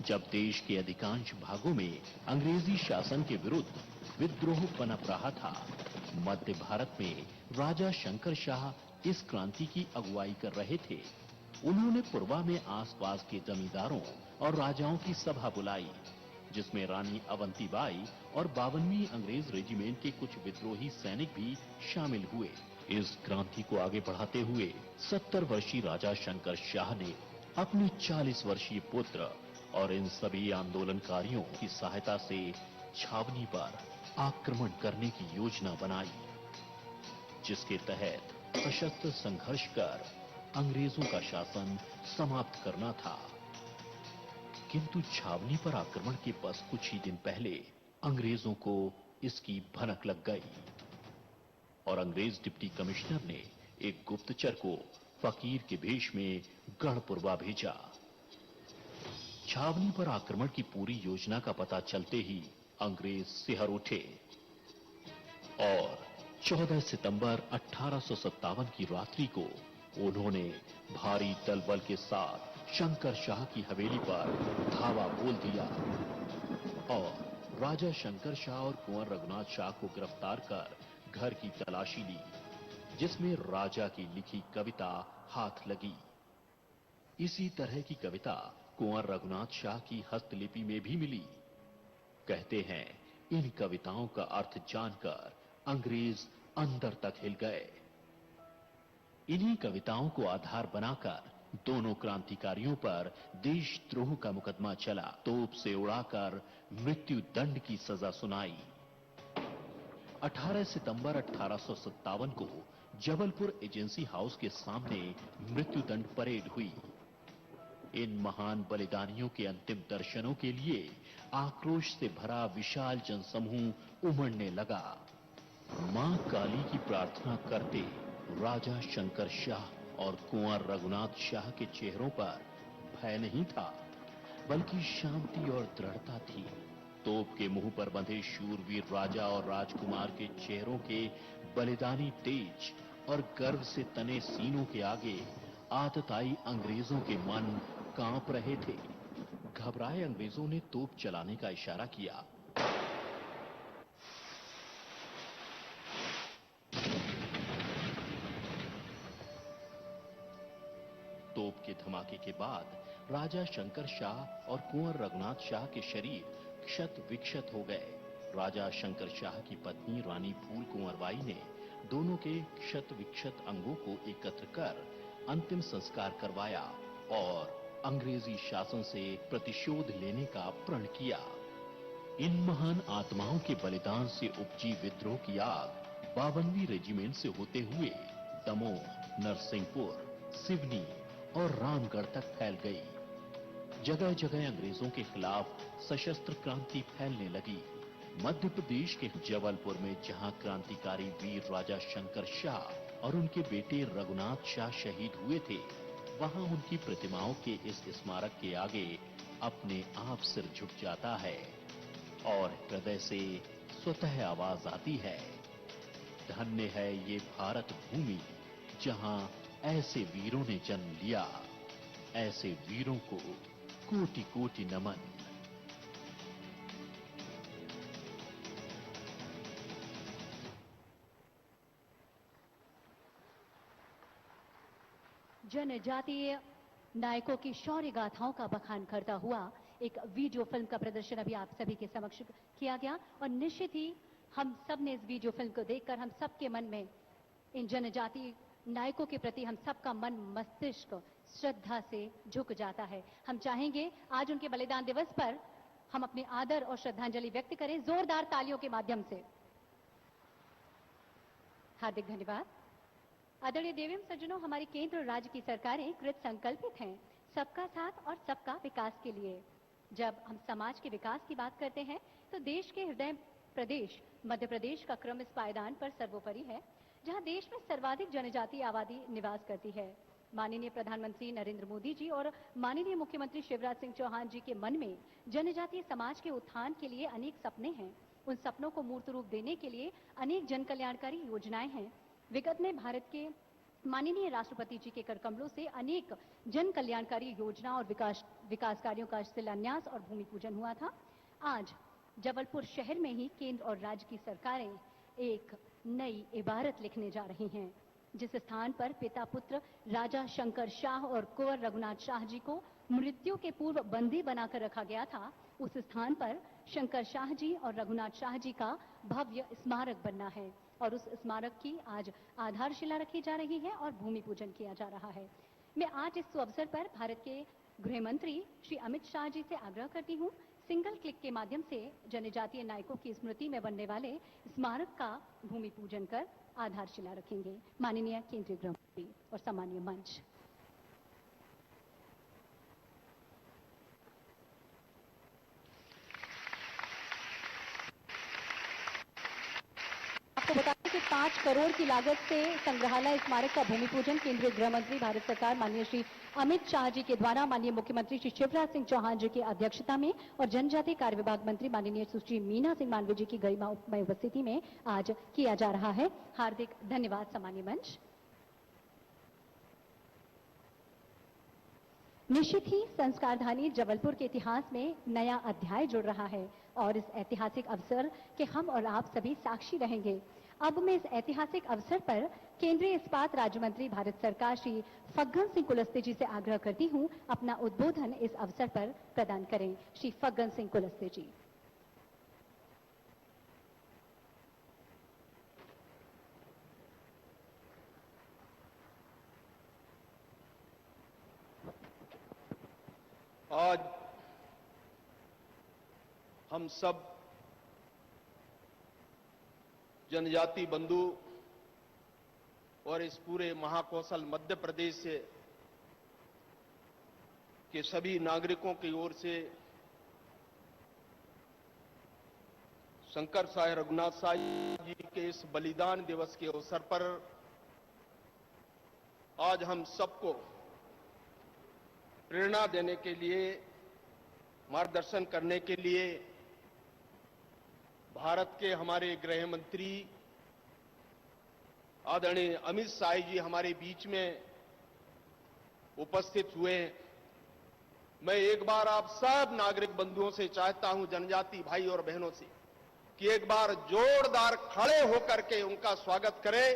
जब देश के अधिकांश भागों में अंग्रेजी शासन के विरुद्ध विद्रोह पनप रहा था। मध्य भारत में राजा शंकर शाह इस क्रांति की अगुवाई कर रहे थे। उन्होंने पुरवा में आसपास के जमींदारों और राजाओं की सभा बुलाई जिसमें रानी अवंतीबाई और 52वीं अंग्रेज रेजिमेंट के कुछ विद्रोही सैनिक भी शामिल हुए। इस क्रांति को आगे बढ़ाते हुए 70 वर्षीय राजा शंकर शाह ने अपने 40 वर्षीय पुत्र और इन सभी आंदोलनकारियों की सहायता से छावनी पर आक्रमण करने की योजना बनाई, जिसके तहत सशस्त्र संघर्ष कर अंग्रेजों का शासन समाप्त करना था। किंतु छावनी पर आक्रमण के बस कुछ ही दिन पहले अंग्रेजों को इसकी भनक लग गई और अंग्रेज डिप्टी कमिश्नर ने एक गुप्तचर को फकीर के भेष में गढ़पुरवा भेजा। छावनी पर आक्रमण की पूरी योजना का पता चलते ही अंग्रेज सिहर उठे और 14 सितंबर 1857 की रात्रि को उन्होंने भारी दलबल के साथ शंकर शाह की हवेली पर धावा बोल दिया और राजा शंकर शाह और कुंवर रघुनाथ शाह को गिरफ्तार कर घर की तलाशी ली, जिसमें राजा की लिखी कविता हाथ लगी। इसी तरह की कविता कुंवर रघुनाथ शाह की हस्तलिपि में भी मिली। कहते हैं इन कविताओं का अर्थ जानकर अंग्रेज अंदर तक हिल गए। इन्हीं कविताओं को आधार बनाकर दोनों क्रांतिकारियों पर देशद्रोह का मुकदमा चला। तोप से उड़ाकर मृत्यु दंड की सजा सुनाई। 18 सितंबर 1857 को जबलपुर एजेंसी हाउस के सामने मृत्युदंड परेड हुई। इन महान बलिदानियों के अंतिम दर्शनों के लिए आक्रोश से भरा विशाल जनसमूह उमड़ने लगा। मां काली की प्रार्थना करते राजा शंकर शाह और कुंवर रघुनाथ शाह के चेहरों पर भय नहीं था, बल्कि शांति और दृढ़ता थी। तोप के मुंह पर बंधे शूरवीर राजा और राजकुमार के चेहरों के बलिदानी तेज और गर्व से तने सीनों के आगे आतताई अंग्रेजों के मन कांप रहे थे। घबराए अंग्रेजों ने तोप चलाने का इशारा किया। तोप के धमाके के बाद राजा शंकर शाह और कुंवर रघुनाथ शाह के शरीर क्षत विक्षत हो गए। राजा शंकर शाह की पत्नी रानी फूल कुंवरबाई ने दोनों के क्षत विक्षत अंगों को एकत्र कर अंतिम संस्कार करवाया और अंग्रेजी शासन से प्रतिशोध लेने का प्रण किया। इन महान आत्माओं के बलिदान से उपजी विद्रोह की आग 52वीं रेजिमेंट से होते हुए दमोह, नरसिंहपुर, सिवनी और रामगढ़ तक फैल गई। जगह जगह अंग्रेजों के खिलाफ सशस्त्र क्रांति फैलने लगी। मध्य प्रदेश के जबलपुर में जहां क्रांतिकारी वीर राजा शंकर शाह और उनके बेटे रघुनाथ शाह शहीद हुए थे, वहां उनकी प्रतिमाओं के इस स्मारक के आगे अपने आप सिर झुक जाता है और हृदय से स्वतः आवाज आती है, धन्य है ये भारत भूमि जहां ऐसे वीरों ने जन्म लिया। ऐसे वीरों को कोटि कोटि नमन। जनजातीय नायकों की शौर्य गाथाओं का बखान करता हुआ एक वीडियो फिल्म का प्रदर्शन अभी आप सभी के समक्ष किया गया और निश्चित ही हम सब ने इस वीडियो फिल्म को देखकर हम सबके मन में इन जनजाति नायकों के प्रति हम सबका मन मस्तिष्क श्रद्धा से झुक जाता है। हम चाहेंगे आज उनके बलिदान दिवस पर हम अपने आदर और श्रद्धांजलि व्यक्त करें जोरदार तालियों के माध्यम से। हार्दिक धन्यवाद। आदरणीय देवी एवं सज्जनों, हमारी केंद्र और राज्य की सरकारें कृत संकल्पित हैं सबका साथ और सबका विकास के लिए। जब हम समाज के विकास की बात करते हैं तो देश के हृदय प्रदेश मध्य प्रदेश का क्रम इस पायदान पर सर्वोपरि है, जहां देश में सर्वाधिक जनजातीय आबादी निवास करती है। माननीय प्रधानमंत्री नरेंद्र मोदी जी और माननीय मुख्यमंत्री शिवराज सिंह चौहान जी के मन में जनजातीय समाज के उत्थान के लिए अनेक सपने हैं। उन सपनों को मूर्त रूप देने के लिए अनेक जन कल्याणकारी योजनाएं हैं। विगत में भारत के माननीय राष्ट्रपति जी के करकमलों से अनेक जन कल्याणकारी योजना और विकास कार्यों का शिलान्यास और भूमि पूजन हुआ था। आज जबलपुर शहर में ही केंद्र और राज्य की सरकारें एक नई इबारत लिखने जा रही हैं। जिस स्थान पर पिता पुत्र राजा शंकर शाह और कुंवर रघुनाथ शाह जी को मृत्यु के पूर्व बंदी बनाकर रखा गया था, उस स्थान पर शंकर शाह जी और रघुनाथ शाह जी का भव्य स्मारक बनना है और उस स्मारक की आज आधारशिला रखी जा रही है और भूमि पूजन किया जा रहा है। मैं आज इस अवसर पर भारत के गृह मंत्री श्री अमित शाह जी से आग्रह करती हूँ, सिंगल क्लिक के माध्यम से जनजातीय नायकों की स्मृति में बनने वाले स्मारक का भूमि पूजन कर आधारशिला रखेंगे। माननीय केंद्रीय गृह मंत्री और सम्मानीय मंच। आपको बता दें कि 5 करोड़ की लागत से संग्रहालय स्मारक का भूमि पूजन केंद्रीय गृह मंत्री भारत सरकार माननीय श्री अमित शाह जी के द्वारा माननीय मुख्यमंत्री श्री शिवराज सिंह चौहान जी की अध्यक्षता में और जनजातीय कार्य विभाग मंत्री माननीय सुश्री मीना सिंह मालवीय जी की गरिमामय उपस्थिति में आज किया जा रहा है। हार्दिक धन्यवाद सम्मानीय मंच। निश्चित ही संस्कारधानी जबलपुर के इतिहास में नया अध्याय जुड़ रहा है और इस ऐतिहासिक अवसर के हम और आप सभी साक्षी रहेंगे। अब मैं इस ऐतिहासिक अवसर पर केंद्रीय इस्पात राज्य मंत्री भारत सरकार श्री फग्गन सिंह कुलस्ते जी से आग्रह करती हूं, अपना उद्बोधन इस अवसर पर प्रदान करें। श्री फग्गन सिंह कुलस्ते जी। आज हम सब जनजाति बंधु और इस पूरे महाकौशल मध्य प्रदेश से के सभी नागरिकों की ओर से शंकर शाह रघुनाथ शाह जी के इस बलिदान दिवस के अवसर पर आज हम सबको प्रेरणा देने के लिए, मार्गदर्शन करने के लिए भारत के हमारे गृह मंत्री आदरणीय अमित शाह जी हमारे बीच में उपस्थित हुए। मैं एक बार आप सब नागरिक बंधुओं से चाहता हूं, जनजाति भाई और बहनों से, कि एक बार जोरदार खड़े होकर के उनका स्वागत करें।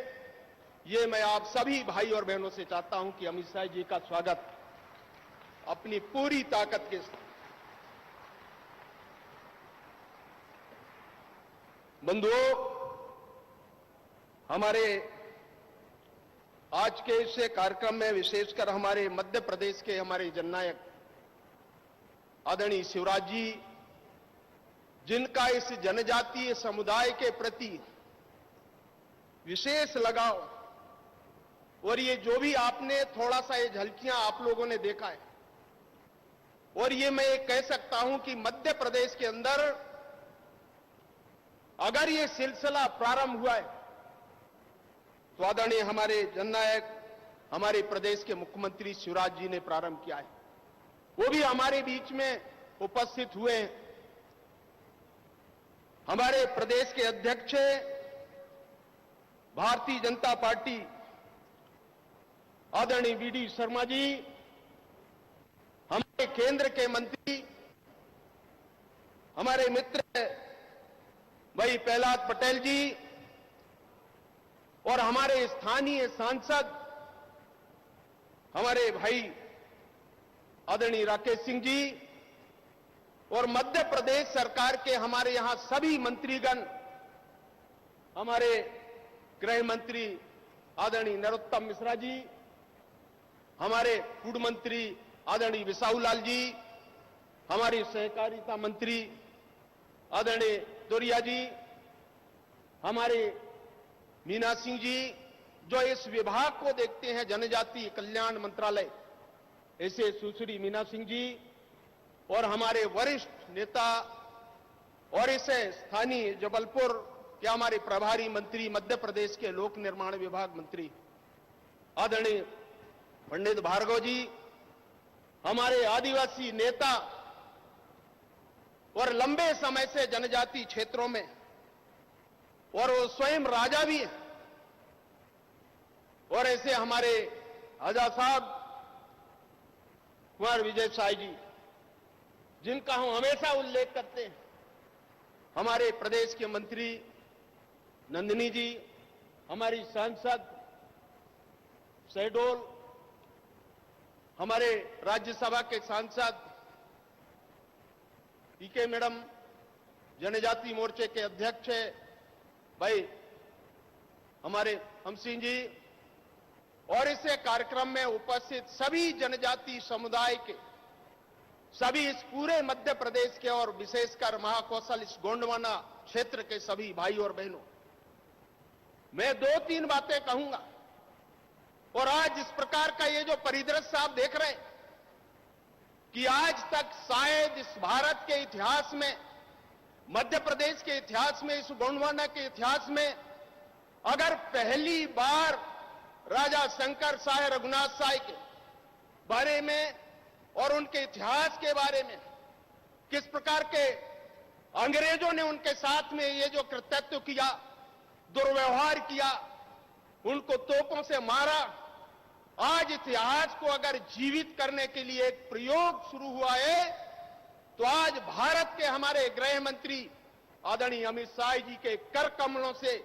ये मैं आप सभी भाई और बहनों से चाहता हूं कि अमित शाह जी का स्वागत अपनी पूरी ताकत के साथ। बंधुओं, हमारे आज के इस कार्यक्रम में विशेषकर हमारे मध्य प्रदेश के हमारे जननायक आदरणीय शिवराज जी, जिनका इस जनजातीय समुदाय के प्रति विशेष लगाव, और ये जो भी आपने थोड़ा सा ये झलकियां आप लोगों ने देखा है, और ये मैं कह सकता हूं कि मध्य प्रदेश के अंदर अगर ये सिलसिला प्रारंभ हुआ है तो आदरणीय हमारे जननायक हमारे प्रदेश के मुख्यमंत्री शिवराज जी ने प्रारंभ किया है। वो भी हमारे बीच में उपस्थित हुए हैं। हमारे प्रदेश के अध्यक्ष भारतीय जनता पार्टी आदरणीय वीडी शर्मा जी, हमारे केंद्र के मंत्री, हमारे मित्र भाई प्रहलाद पटेल जी, और हमारे स्थानीय सांसद हमारे भाई आदरणीय राकेश सिंह जी, और मध्य प्रदेश सरकार के हमारे यहां सभी मंत्रीगण, हमारे गृह मंत्री आदरणीय नरोत्तम मिश्रा जी, हमारे फूड मंत्री आदरणीय विसाहूलाल जी, हमारी सहकारिता मंत्री आदरणीय दोरिया जी, हमारे मीना सिंह जी जो इस विभाग को देखते हैं, जनजातीय कल्याण मंत्रालय, ऐसे सुश्री मीना सिंह जी, और हमारे वरिष्ठ नेता और इसे स्थानीय जबलपुर के हमारे प्रभारी मंत्री, मध्य प्रदेश के लोक निर्माण विभाग मंत्री आदरणीय पंडित भार्गव जी, हमारे आदिवासी नेता और लंबे समय से जनजातीय क्षेत्रों में, और वो स्वयं राजा भी हैं, और ऐसे हमारे आजा साहब कुमार विजय साई जी, जिनका हम हमेशा उल्लेख करते हैं, हमारे प्रदेश के मंत्री नंदिनी जी, हमारी सांसद शहडोल, हमारे राज्यसभा के सांसद पीके मैडम, जनजाति मोर्चे के अध्यक्ष भाई हमारे हम सिंह जी, और इस कार्यक्रम में उपस्थित सभी जनजाति समुदाय के, सभी इस पूरे मध्य प्रदेश के और विशेषकर महाकौशल इस गोंडवाना क्षेत्र के सभी भाई और बहनों, मैं 2-3 बातें कहूंगा। और आज इस प्रकार का ये जो परिदृश्य आप देख रहे हैं कि आज तक शायद इस भारत के इतिहास में, मध्य प्रदेश के इतिहास में, इस गोंडवाना के इतिहास में अगर पहली बार राजा शंकर शाह रघुनाथ शाह के बारे में और उनके इतिहास के बारे में किस प्रकार के अंग्रेजों ने उनके साथ में ये जो कृत्यत्व किया, दुर्व्यवहार किया, उनको तोपों से मारा, आज इतिहास को अगर जीवित करने के लिए एक प्रयोग शुरू हुआ है, तो आज भारत के हमारे गृह मंत्री आदरणीय अमित शाह जी के कर कमलों से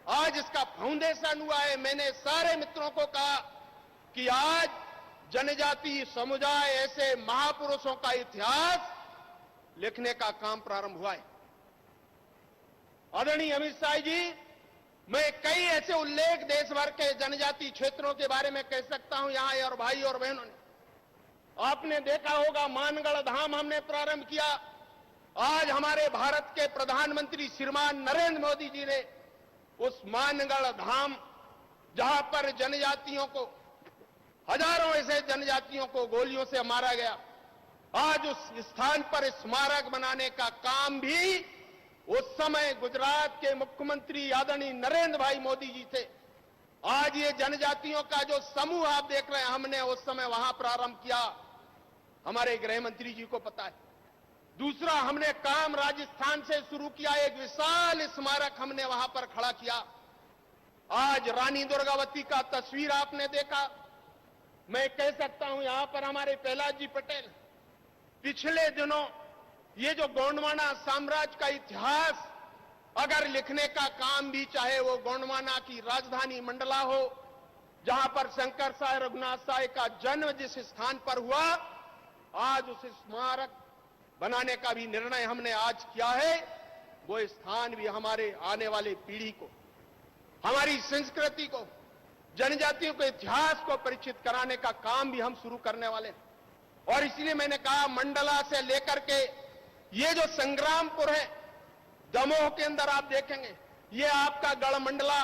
आज इसका फाउंडेशन हुआ है। मैंने सारे मित्रों को कहा कि आज जनजातीय समुदाय ऐसे महापुरुषों का इतिहास लिखने का काम प्रारंभ हुआ है। आदरणीय अमित शाह जी, मैं कई ऐसे उल्लेख देश भर के जनजातीय क्षेत्रों के बारे में कह सकता हूं यहां, और भाई और बहनों ने आपने देखा होगा मानगढ़ धाम हमने प्रारंभ किया। आज हमारे भारत के प्रधानमंत्री श्रीमान नरेंद्र मोदी जी ने उस मानगढ़ धाम, जहां पर जनजातियों को, हजारों ऐसे जनजातियों को गोलियों से मारा गया, आज उस स्थान पर स्मारक बनाने का काम भी उस समय गुजरात के मुख्यमंत्री आदरणीय नरेंद्र भाई मोदी जी थे। आज ये जनजातियों का जो समूह आप देख रहे हैं, हमने उस समय वहां प्रारंभ किया, हमारे गृह मंत्री जी को पता है। दूसरा, हमने काम राजस्थान से शुरू किया, एक विशाल स्मारक हमने वहां पर खड़ा किया। आज रानी दुर्गावती का तस्वीर आपने देखा। मैं कह सकता हूं यहां पर हमारे प्रहलाद जी पटेल पिछले दिनों ये जो गोंडवाना साम्राज्य का इतिहास अगर लिखने का काम भी, चाहे वो गोंडवाना की राजधानी मंडला हो, जहां पर शंकर शाह रघुनाथ शाह का जन्म जिस स्थान पर हुआ, आज उस स्मारक बनाने का भी निर्णय हमने आज किया है। वो स्थान भी हमारे आने वाले पीढ़ी को, हमारी संस्कृति को, जनजातियों के इतिहास को परिचित कराने का काम भी हम शुरू करने वाले हैं। और इसलिए मैंने कहा, मंडला से लेकर के ये जो संग्रामपुर है, दमोह के अंदर आप देखेंगे, ये आपका गढ़ मंडला,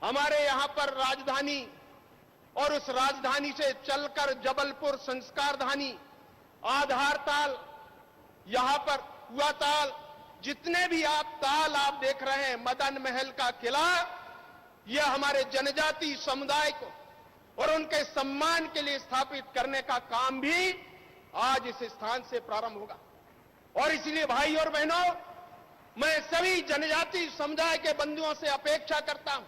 हमारे यहां पर राजधानी, और उस राजधानी से चलकर जबलपुर संस्कारधानी, आधारताल, यहां पर कुआताल, जितने भी आप ताल आप देख रहे हैं, मदन महल का किला, यह हमारे जनजातीय समुदाय को और उनके सम्मान के लिए स्थापित करने का काम भी आज इस स्थान से प्रारंभ होगा। और इसलिए भाई और बहनों, मैं सभी जनजातीय समुदाय के बंधुओं से अपेक्षा करता हूं,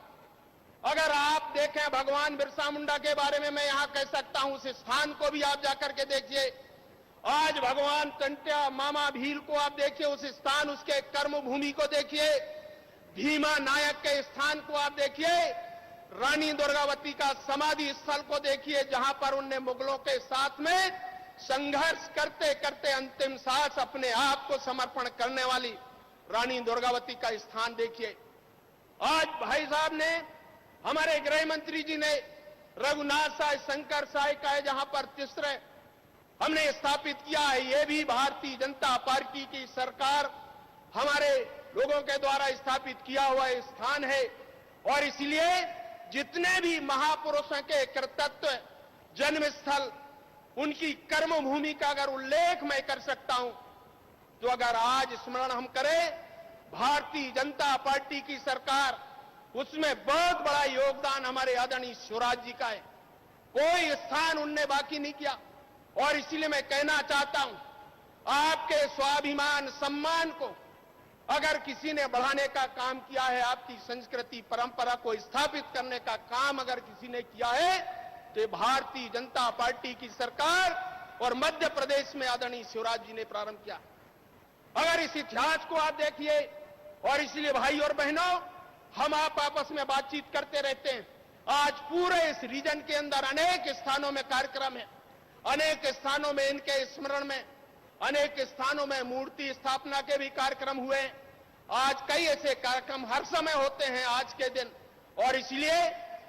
अगर आप देखें भगवान बिरसा मुंडा के बारे में मैं यहां कह सकता हूं, उस स्थान को भी आप जाकर के देखिए। आज भगवान कंट्या मामा भील को आप देखिए, उस स्थान, उसके कर्म भूमि को देखिए। भीमा नायक के स्थान को आप देखिए। रानी दुर्गावती का समाधि स्थल को देखिए, जहां पर उनने मुगलों के साथ में संघर्ष करते करते अंतिम सांस अपने आप को समर्पण करने वाली रानी दुर्गावती का स्थान देखिए। आज भाई साहब ने हमारे गृह मंत्री जी ने रघुनाथ साय शंकर साय का है, जहां पर तीसरे हमने स्थापित किया है। ये भी भारतीय जनता पार्टी की सरकार हमारे लोगों के द्वारा स्थापित किया हुआ स्थान है। और इसलिए जितने भी महापुरुषों के कृतित्व, जन्म स्थल, उनकी कर्म भूमि का अगर उल्लेख मैं कर सकता हूं, तो अगर आज स्मरण हम करें भारतीय जनता पार्टी की सरकार, उसमें बहुत बड़ा योगदान हमारे आदरणीय शिवराज जी का है। कोई स्थान उनने बाकी नहीं किया। और इसलिए मैं कहना चाहता हूं, आपके स्वाभिमान सम्मान को अगर किसी ने बढ़ाने का काम किया है, आपकी संस्कृति परंपरा को स्थापित करने का काम अगर किसी ने किया है, तो भारतीय जनता पार्टी की सरकार और मध्य प्रदेश में आदरणीय शिवराज जी ने प्रारंभ किया। अगर इस इतिहास को आप देखिए, और इसलिए भाई और बहनों, हम आप आपस में बातचीत करते रहते हैं। आज पूरे इस रीजन के अंदर अनेक स्थानों में कार्यक्रम है, अनेक स्थानों में इनके स्मरण में, अनेक स्थानों में मूर्ति स्थापना के भी कार्यक्रम हुए। आज कई ऐसे कार्यक्रम हर समय होते हैं आज के दिन। और इसलिए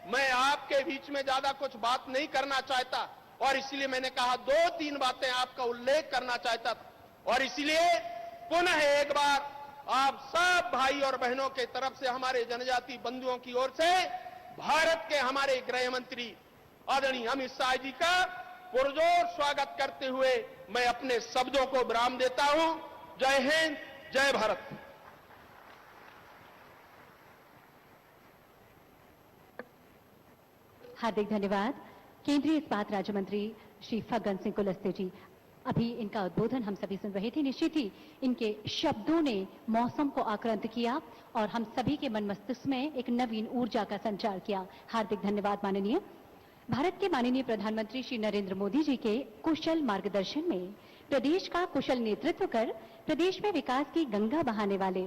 मैं आपके बीच में ज्यादा कुछ बात नहीं करना चाहता, और इसलिए मैंने कहा 2-3 बातें आपका उल्लेख करना चाहता था। और इसलिए पुनः एक बार आप सब भाई और बहनों के तरफ से, हमारे जनजाति बंधुओं की ओर से, भारत के हमारे गृह मंत्री आदरणीय अमित शाह जी का पुरजोर स्वागत करते हुए मैं अपने शब्दों को विराम देता हूं। जय हिंद, जय भारत। हार्दिक धन्यवाद। केंद्रीय इस्पात राज्य मंत्री श्री फग्गन सिंह कुलस्ते जी, अभी इनका उद्बोधन हम सभी सुन रहे थे। निश्चित ही इनके शब्दों ने मौसम को आक्रांत किया और हम सभी के मन मस्तिष्क में एक नवीन ऊर्जा का संचार किया। हार्दिक धन्यवाद माननीय। भारत के माननीय प्रधानमंत्री श्री नरेंद्र मोदी जी के कुशल मार्गदर्शन में प्रदेश का कुशल नेतृत्व कर प्रदेश में विकास की गंगा बहाने वाले,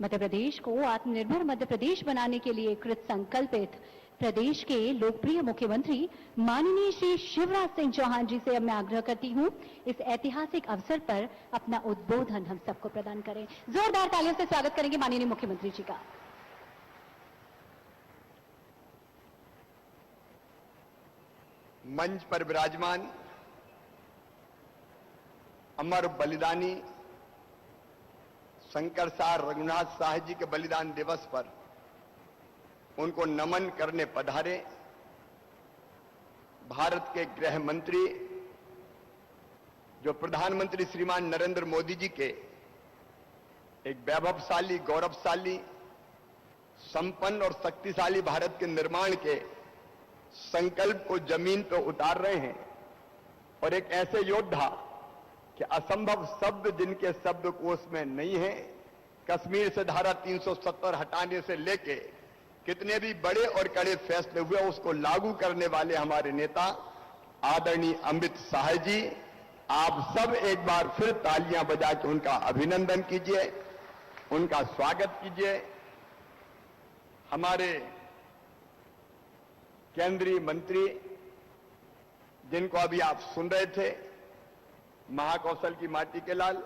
मध्य प्रदेश को आत्मनिर्भर मध्य प्रदेश बनाने के लिए कृत संकल्पित प्रदेश के लोकप्रिय मुख्यमंत्री माननीय श्री शिवराज सिंह चौहान जी से मैं आग्रह करती हूं, इस ऐतिहासिक अवसर पर अपना उद्बोधन हम सबको प्रदान करें। जोरदार तालियों से स्वागत करेंगे माननीय मुख्यमंत्री जी का। मंच पर विराजमान अमर बलिदानी शंकर सार रघुनाथ शाह जी के बलिदान दिवस पर उनको नमन करने पधारे भारत के गृह मंत्री, जो प्रधानमंत्री श्रीमान नरेंद्र मोदी जी के एक वैभवशाली, गौरवशाली, संपन्न और शक्तिशाली भारत के निर्माण के संकल्प को जमीन पर उतार रहे हैं। और एक ऐसे योद्धा कि असंभव शब्द जिनके शब्दकोश में नहीं है, कश्मीर से धारा 370 हटाने से लेके कितने भी बड़े और कड़े फैसले हुए उसको लागू करने वाले हमारे नेता आदरणीय अमित शाह जी, आप सब एक बार फिर तालियां बजा के उनका अभिनंदन कीजिए, उनका स्वागत कीजिए। हमारे केंद्रीय मंत्री जिनको अभी आप सुन रहे थे, महाकौशल की माटी के लाल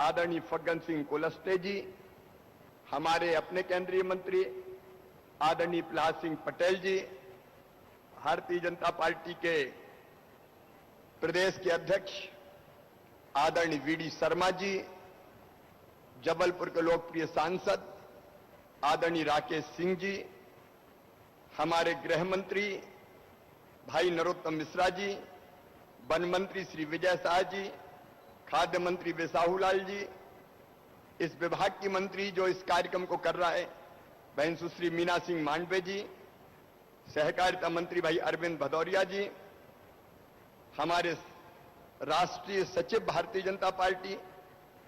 आदरणीय फग्गन सिंह कुलस्ते जी, हमारे अपने केंद्रीय मंत्री आदरणीय प्रहलाद सिंह पटेल जी, भारतीय जनता पार्टी के प्रदेश के अध्यक्ष आदरणीय वीडी शर्मा जी, जबलपुर के लोकप्रिय सांसद आदरणीय राकेश सिंह जी, हमारे गृह मंत्री भाई नरोत्तम मिश्रा जी, वन मंत्री श्री विजय शाह जी, खाद्य मंत्री बेसाहूलाल जी, इस विभाग की मंत्री जो इस कार्यक्रम को कर रहा है बहन सुश्री मीना सिंह मांडवे जी, सहकारिता मंत्री भाई अरविंद भदौरिया जी, हमारे राष्ट्रीय सचिव भारतीय जनता पार्टी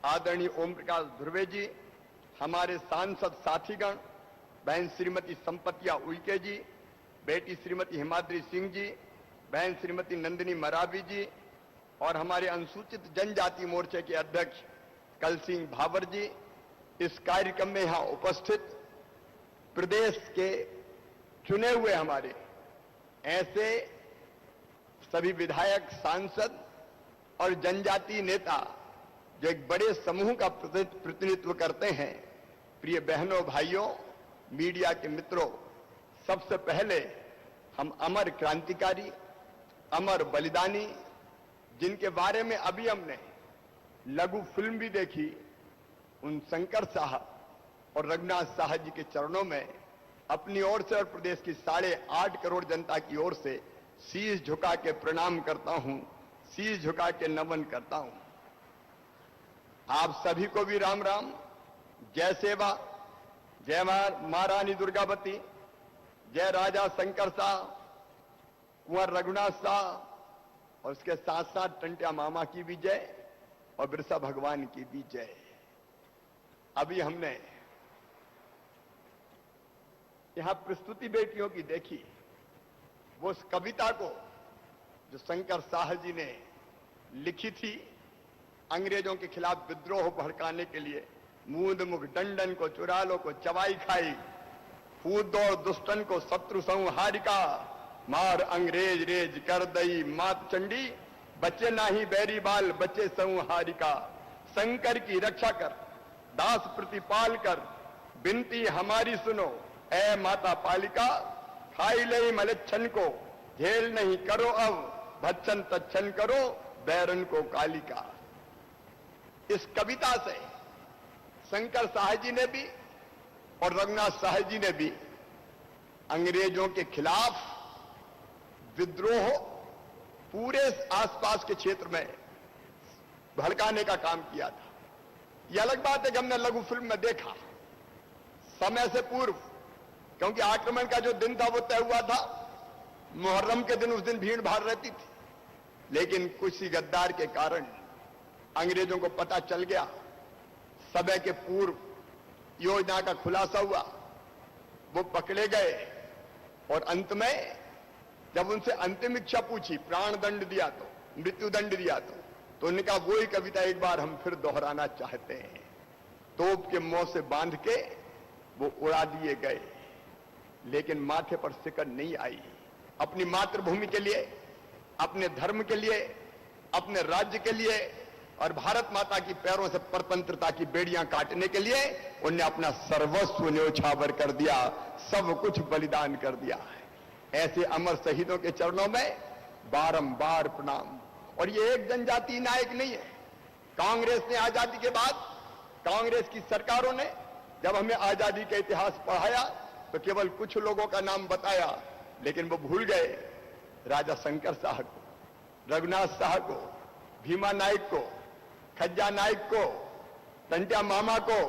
आदरणीय ओम प्रकाश ध्रुवे जी, हमारे सांसद साथीगण बहन श्रीमती संपतिया उइके जी, बेटी श्रीमती हिमाद्री सिंह जी, बहन श्रीमती नंदिनी मरावी जी, और हमारे अनुसूचित जनजाति मोर्चे के अध्यक्ष कल सिंह भावर जी, इस कार्यक्रम में यहां उपस्थित प्रदेश के चुने हुए हमारे ऐसे सभी विधायक, सांसद और जनजातीय नेता जो एक बड़े समूह का प्रतिनिधित्व करते हैं। प्रिय बहनों, भाइयों, मीडिया के मित्रों, सबसे पहले हम अमर क्रांतिकारी, अमर बलिदानी, जिनके बारे में अभी हमने लघु फिल्म भी देखी, उन शंकर शाह और रघुनाथ शाह जी के चरणों में अपनी ओर से और प्रदेश की 8.5 करोड़ जनता की ओर से शीश झुका के प्रणाम करता हूं, शीश झुका के नमन करता हूं। आप सभी को भी राम राम, जय सेवा, जय मां रानी दुर्गावती, जय राजा शंकर शाह, कुंवर रघुनाथ शाह और उसके साथ साथ टंट्या मामा की भी जय और बिरसा भगवान की भी जय। अभी हमने यहां प्रस्तुति बेटियों की देखी, वो उस कविता को जो शंकर शाह जी ने लिखी थी अंग्रेजों के खिलाफ विद्रोह भड़काने के लिए, मूंद मुख डंडन को चुरालो को चबाई खाई, कूद दौड़ दुष्टन को शत्रु संहारिका, मार अंग्रेज रेज कर दई मात चंडी, बच्चे नाही बैरी बाल बच्चे संहारिका, शंकर की रक्षा कर दास प्रतिपाल कर, बिनती हमारी सुनो ऐ माता पालिका, खाई ले मलच्छन को झेल नहीं करो अब, भच्छन तच्छन करो बैरन को कालिका। इस कविता से शंकर शाह जी ने भी और रघुनाथ शाह जी ने भी अंग्रेजों के खिलाफ विद्रोह पूरे आसपास के क्षेत्र में भड़काने का काम किया था। यह अलग बात है कि हमने लघु फिल्म में देखा समय से पूर्व, क्योंकि आक्रमण का जो दिन था वो तय हुआ था, मुहर्रम के दिन उस दिन भीड़ भाड़ रहती थी, लेकिन कुछ ही गद्दार के कारण अंग्रेजों को पता चल गया, समय के पूर्व योजना का खुलासा हुआ, वो पकड़े गए और अंत में जब उनसे अंतिम इच्छा पूछी, प्राण दंड दिया तो, मृत्यु दंड दिया तो उन्होंने कहा वही कविता एक बार हम फिर दोहराना चाहते हैं। तोप के मुंह से बांध के वो उड़ा दिए गए, लेकिन माथे पर सिकड़ नहीं आई। अपनी मातृभूमि के लिए, अपने धर्म के लिए, अपने राज्य के लिए और भारत माता की पैरों से परतंत्रता की बेड़ियां काटने के लिए उन्हें अपना सर्वस्व न्योछावर कर दिया, सब कुछ बलिदान कर दिया है। ऐसे अमर शहीदों के चरणों में बारंबार प्रणाम। और ये एक जनजातीय नायक नहीं है। कांग्रेस ने आजादी के बाद, कांग्रेस की सरकारों ने जब हमें आजादी का इतिहास पढ़ाया तो केवल कुछ लोगों का नाम बताया, लेकिन वो भूल गए राजा शंकर शाह को, रघुनाथ शाह को, भीमा नायक को, खज्जा नायक को, टंट्या मामा को,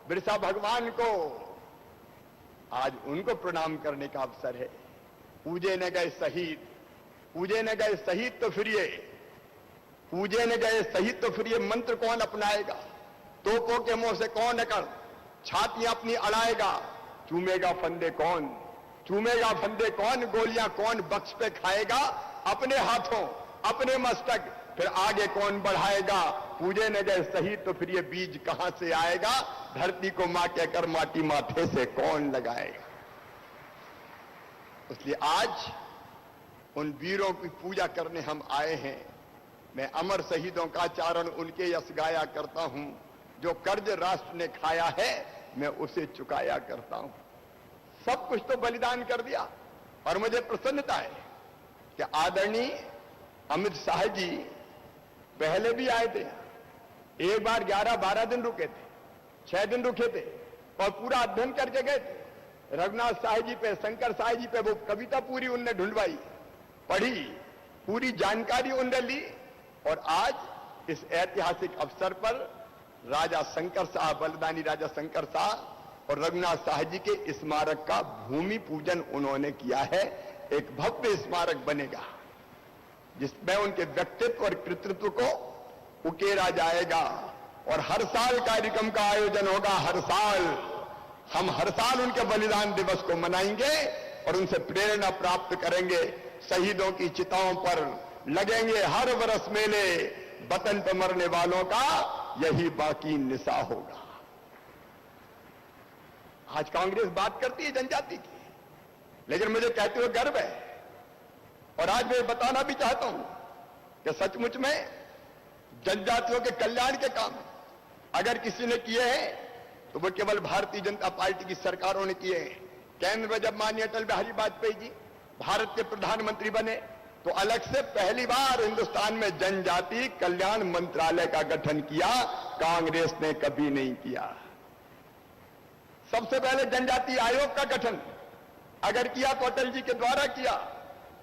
बिरसा भगवान को। आज उनको प्रणाम करने का अवसर है। पूजे न गए शहीद, पूजे न गए शहीद तो फिर ये, पूजे न गए शहीद तो फिर ये मंत्र कौन अपनाएगा? तोपों के मुंह से कौन अकड़ छातियां अपनी अड़ाएगा? चूमेगा फंदे कौन, चूमेगा फंदे कौन, गोलियां कौन बक्स पे खाएगा? अपने हाथों अपने मस्तक फिर आगे कौन बढ़ाएगा? पूजे न गए शहीद तो फिर ये बीज कहां से आएगा? धरती को मां कहकर माटी माथे से कौन लगाएगा? इसलिए आज उन वीरों की पूजा करने हम आए हैं। मैं अमर शहीदों का चारण उनके यश गाया करता हूं। जो कर्ज राष्ट्र ने खाया है मैं उसे चुकाया करता हूं। सब कुछ तो बलिदान कर दिया। और मुझे प्रसन्नता है कि आदरणीय अमित शाह जी पहले भी आए थे, एक बार 11-12 दिन रुके थे, 6 दिन रुके थे और पूरा अध्ययन करके गए थे। रघुनाथ शाह जी पे, शंकर शाह जी पे वो कविता पूरी उनने ढूंढवाई, पढ़ी, पूरी जानकारी उनने ली। और आज इस ऐतिहासिक अवसर पर राजा शंकर शाह, बलिदानी राजा शंकर शाह और रघुनाथ शाह जी के स्मारक का भूमि पूजन उन्होंने किया है। एक भव्य स्मारक बनेगा जिसमें उनके व्यक्तित्व और कृतित्व को उकेरा जाएगा। और हर साल कार्यक्रम का आयोजन होगा। हर साल हम हर साल उनके बलिदान दिवस को मनाएंगे और उनसे प्रेरणा प्राप्त करेंगे। शहीदों की चिताओं पर लगेंगे हर वर्ष मेले, वतन पर मरने वालों का यही बाकी निशा होगा। आज कांग्रेस बात करती है जनजाति की, लेकिन मुझे कहते हुए गर्व है। और आज मैं बताना भी चाहता हूं कि सचमुच में जनजातियों के कल्याण के काम अगर किसी ने किए हैं तो वो केवल भारतीय जनता पार्टी की सरकारों ने किए हैं। केंद्र में जब माननीय अटल बिहारी वाजपेयी जी भारत के प्रधानमंत्री बने तो अलग से पहली बार हिंदुस्तान में जनजाति कल्याण मंत्रालय का गठन किया। कांग्रेस ने कभी नहीं किया। सबसे पहले जनजाति आयोग का गठन अगर किया तो अटल जी के द्वारा किया।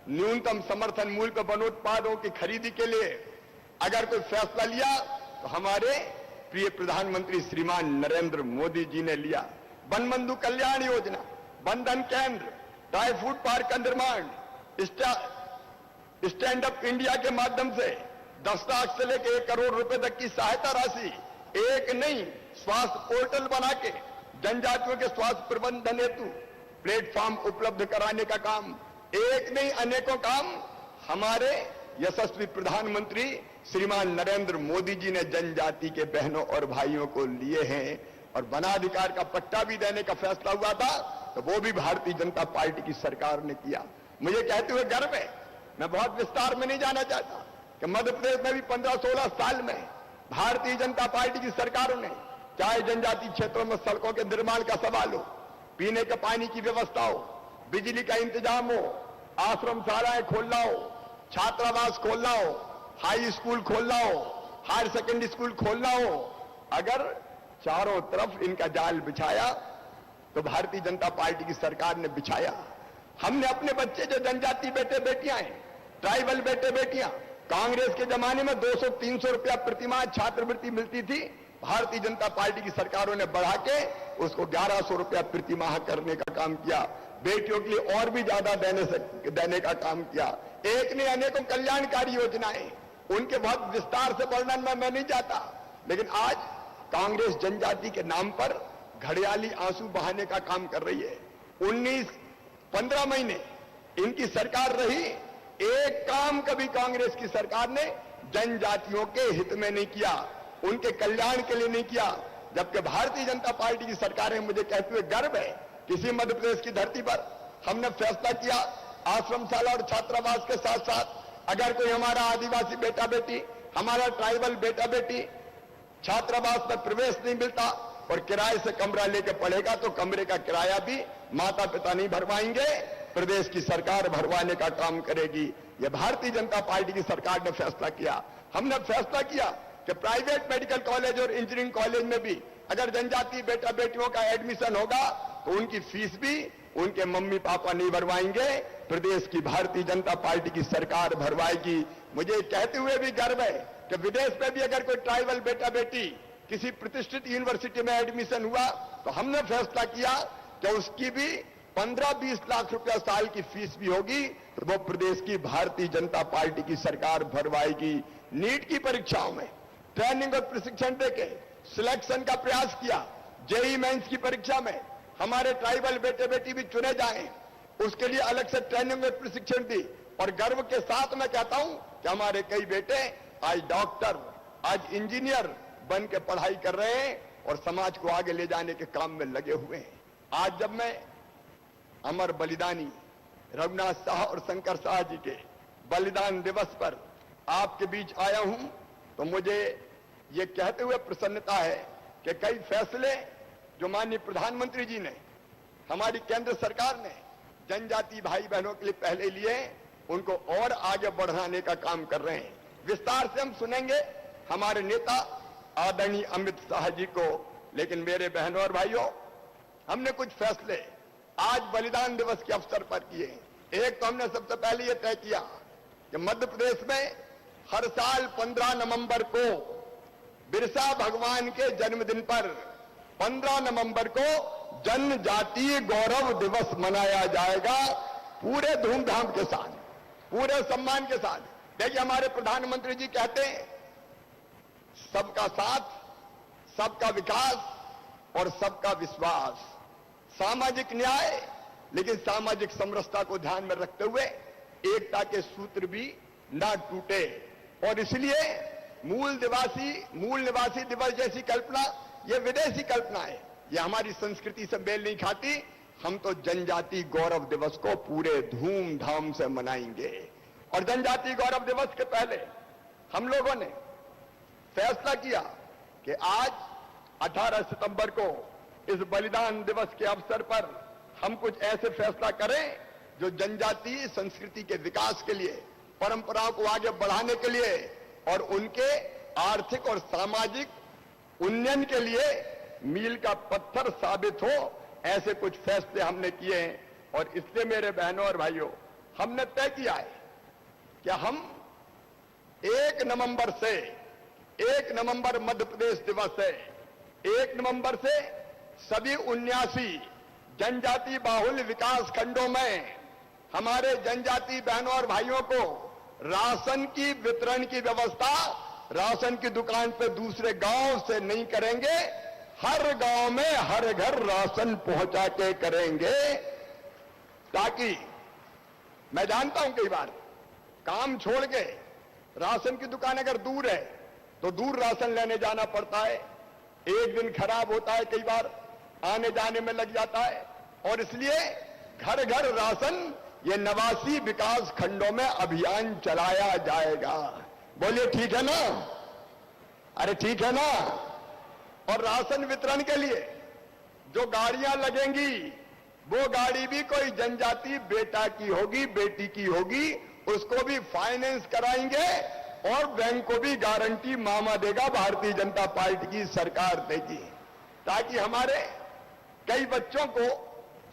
न्यूनतम समर्थन मूल्य पर वनोत्पादों की खरीदी के लिए अगर कोई फैसला लिया तो हमारे प्रिय प्रधानमंत्री श्रीमान नरेंद्र मोदी जी ने लिया। वन बंधु कल्याण योजना, बंधन केंद्र, ड्राई फ्रूट पार्क का निर्माण, स्टैंड अप इंडिया के माध्यम से 10 लाख से लेकर 1 करोड़ रुपए तक की सहायता राशि, एक नहीं स्वास्थ्य पोर्टल बना के जनजातियों के स्वास्थ्य प्रबंधन हेतु प्लेटफॉर्म उपलब्ध कराने का काम, एक नहीं अनेकों काम हमारे यशस्वी प्रधानमंत्री श्रीमान नरेंद्र मोदी जी ने जनजाति के बहनों और भाइयों को लिए हैं। और वनाधिकार का पट्टा भी देने का फैसला हुआ था तो वो भी भारतीय जनता पार्टी की सरकार ने किया। मुझे कहते हुए गर्व है, मैं बहुत विस्तार में नहीं जाना चाहता कि मध्य प्रदेश में भी 15-16 साल में भारतीय जनता पार्टी की सरकारों ने चाहे जनजाति क्षेत्रों में सड़कों के निर्माण का सवाल हो, पीने के पानी की व्यवस्था हो, बिजली का इंतजाम हो, आश्रम शालाएं खोलना हो, छात्रावास खोलना हो, हाई स्कूल खोलना हो, हायर सेकेंडरी स्कूल खोलना हो, अगर चारों तरफ इनका जाल बिछाया तो भारतीय जनता पार्टी की सरकार ने बिछाया। हमने अपने बच्चे जो जनजाति बेटे बेटियां हैं, ट्राइबल बेटे बेटियां, कांग्रेस के जमाने में 200-300 रुपया प्रतिमाह छात्रवृत्ति मिलती थी, भारतीय जनता पार्टी की सरकारों ने बढ़ा के उसको 1100 रुपया प्रतिमाह करने का काम किया। बेटियों के लिए और भी ज्यादा देने का काम किया। एक ने अनेकों कल्याणकारी योजनाएं, उनके बहुत विस्तार से वर्णन में मैं नहीं जाता, लेकिन आज कांग्रेस जनजाति के नाम पर घड़ियाली आंसू बहाने का काम कर रही है। 15 महीने इनकी सरकार रही, एक काम कभी कांग्रेस की सरकार ने जनजातियों के हित में नहीं किया, उनके कल्याण के लिए नहीं किया। जबकि भारतीय जनता पार्टी की सरकार है, मुझे कहते हुए गर्व है, किसी मध्य प्रदेश की धरती पर हमने फैसला किया आश्रमशाला और छात्रावास के साथ साथ अगर कोई हमारा आदिवासी बेटा बेटी, हमारा ट्राइबल बेटा बेटी छात्रावास में प्रवेश नहीं मिलता और किराए से कमरा लेकर पढ़ेगा तो कमरे का किराया भी माता पिता नहीं भरवाएंगे, प्रदेश की सरकार भरवाने का काम करेगी। यह भारतीय जनता पार्टी की सरकार ने फैसला किया। हमने फैसला किया कि प्राइवेट मेडिकल कॉलेज और इंजीनियरिंग कॉलेज में भी अगर जनजाति बेटा बेटियों का एडमिशन होगा तो उनकी फीस भी उनके मम्मी पापा नहीं भरवाएंगे, प्रदेश की भारतीय जनता पार्टी की सरकार भरवाएगी। मुझे कहते हुए भी गर्व है कि विदेश में भी अगर कोई ट्राइबल बेटा बेटी किसी प्रतिष्ठित यूनिवर्सिटी में एडमिशन हुआ तो हमने फैसला किया कि उसकी भी 15-20 लाख रुपया साल की फीस भी होगी तो वो प्रदेश की भारतीय जनता पार्टी की सरकार भरवाएगी। नीट की परीक्षाओं में ट्रेनिंग और प्रशिक्षण देके सिलेक्शन का प्रयास किया। जेईई मेंस की परीक्षा में हमारे ट्राइबल बेटे बेटी भी चुने जाएं, उसके लिए अलग से ट्रेनिंग और प्रशिक्षण दी। और गर्व के साथ मैं कहता हूं कि हमारे कई बेटे आज डॉक्टर, आज इंजीनियर बन के पढ़ाई कर रहे हैं और समाज को आगे ले जाने के काम में लगे हुए हैं। आज जब मैं अमर बलिदानी रघुनाथ शाह और शंकर शाह जी के बलिदान दिवस पर आपके बीच आया हूं तो मुझे ये कहते हुए प्रसन्नता है कि कई फैसले जो माननीय प्रधानमंत्री जी ने, हमारी केंद्र सरकार ने जनजाति भाई बहनों के लिए पहले लिए, उनको और आगे बढ़ाने का काम कर रहे हैं। विस्तार से हम सुनेंगे हमारे नेता आदरणीय अमित शाह जी को। लेकिन मेरे बहनों और भाइयों, हमने कुछ फैसले आज बलिदान दिवस के अवसर पर किए। एक तो हमने सबसे पहले यह तय किया कि मध्य प्रदेश में हर साल 15 नवंबर को बिरसा भगवान के जन्मदिन पर 15 नवंबर को जनजातीय गौरव दिवस मनाया जाएगा, पूरे धूमधाम के साथ, पूरे सम्मान के साथ। देखिए, हमारे प्रधानमंत्री जी कहते हैं सबका साथ, सबका विकास और सबका विश्वास, सामाजिक न्याय, लेकिन सामाजिक समरसता को ध्यान में रखते हुए एकता के सूत्र भी ना टूटे। और इसलिए मूल निवासी दिवस जैसी कल्पना यह विदेशी कल्पना है, यह हमारी संस्कृति से मेल नहीं खाती। हम तो जनजाति गौरव दिवस को पूरे धूमधाम से मनाएंगे। और जनजाति गौरव दिवस के पहले हम लोगों ने फैसला किया कि आज 18 सितंबर को इस बलिदान दिवस के अवसर पर हम कुछ ऐसे फैसला करें जो जनजातीय संस्कृति के विकास के लिए, परंपराओं को आगे बढ़ाने के लिए और उनके आर्थिक और सामाजिक उन्नयन के लिए मील का पत्थर साबित हो। ऐसे कुछ फैसले हमने किए हैं और इसलिए मेरे बहनों और भाइयों, हमने तय किया है कि हम 1 नवंबर मध्य प्रदेश दिवस है, 1 नवंबर से सभी 79 जनजाति बाहुल्य विकास खंडों में हमारे जनजाति बहनों और भाइयों को राशन की वितरण की व्यवस्था राशन की दुकान पे दूसरे गांव से नहीं करेंगे, हर गांव में हर घर राशन पहुंचा के करेंगे। ताकि मैं जानता हूं कई बार काम छोड़ के राशन की दुकान अगर दूर है तो दूर राशन लेने जाना पड़ता है, एक दिन खराब होता है, कई बार आने जाने में लग जाता है और इसलिए घर घर राशन ये 89 विकास खंडों में अभियान चलाया जाएगा। बोलिए ठीक है ना? अरे ठीक है ना? और राशन वितरण के लिए जो गाड़ियां लगेंगी वो गाड़ी भी कोई जनजाति बेटा की होगी, बेटी की होगी, उसको भी फाइनेंस कराएंगे और बैंक को भी गारंटी मामा देगा, भारतीय जनता पार्टी की सरकार देगी, ताकि हमारे कई बच्चों को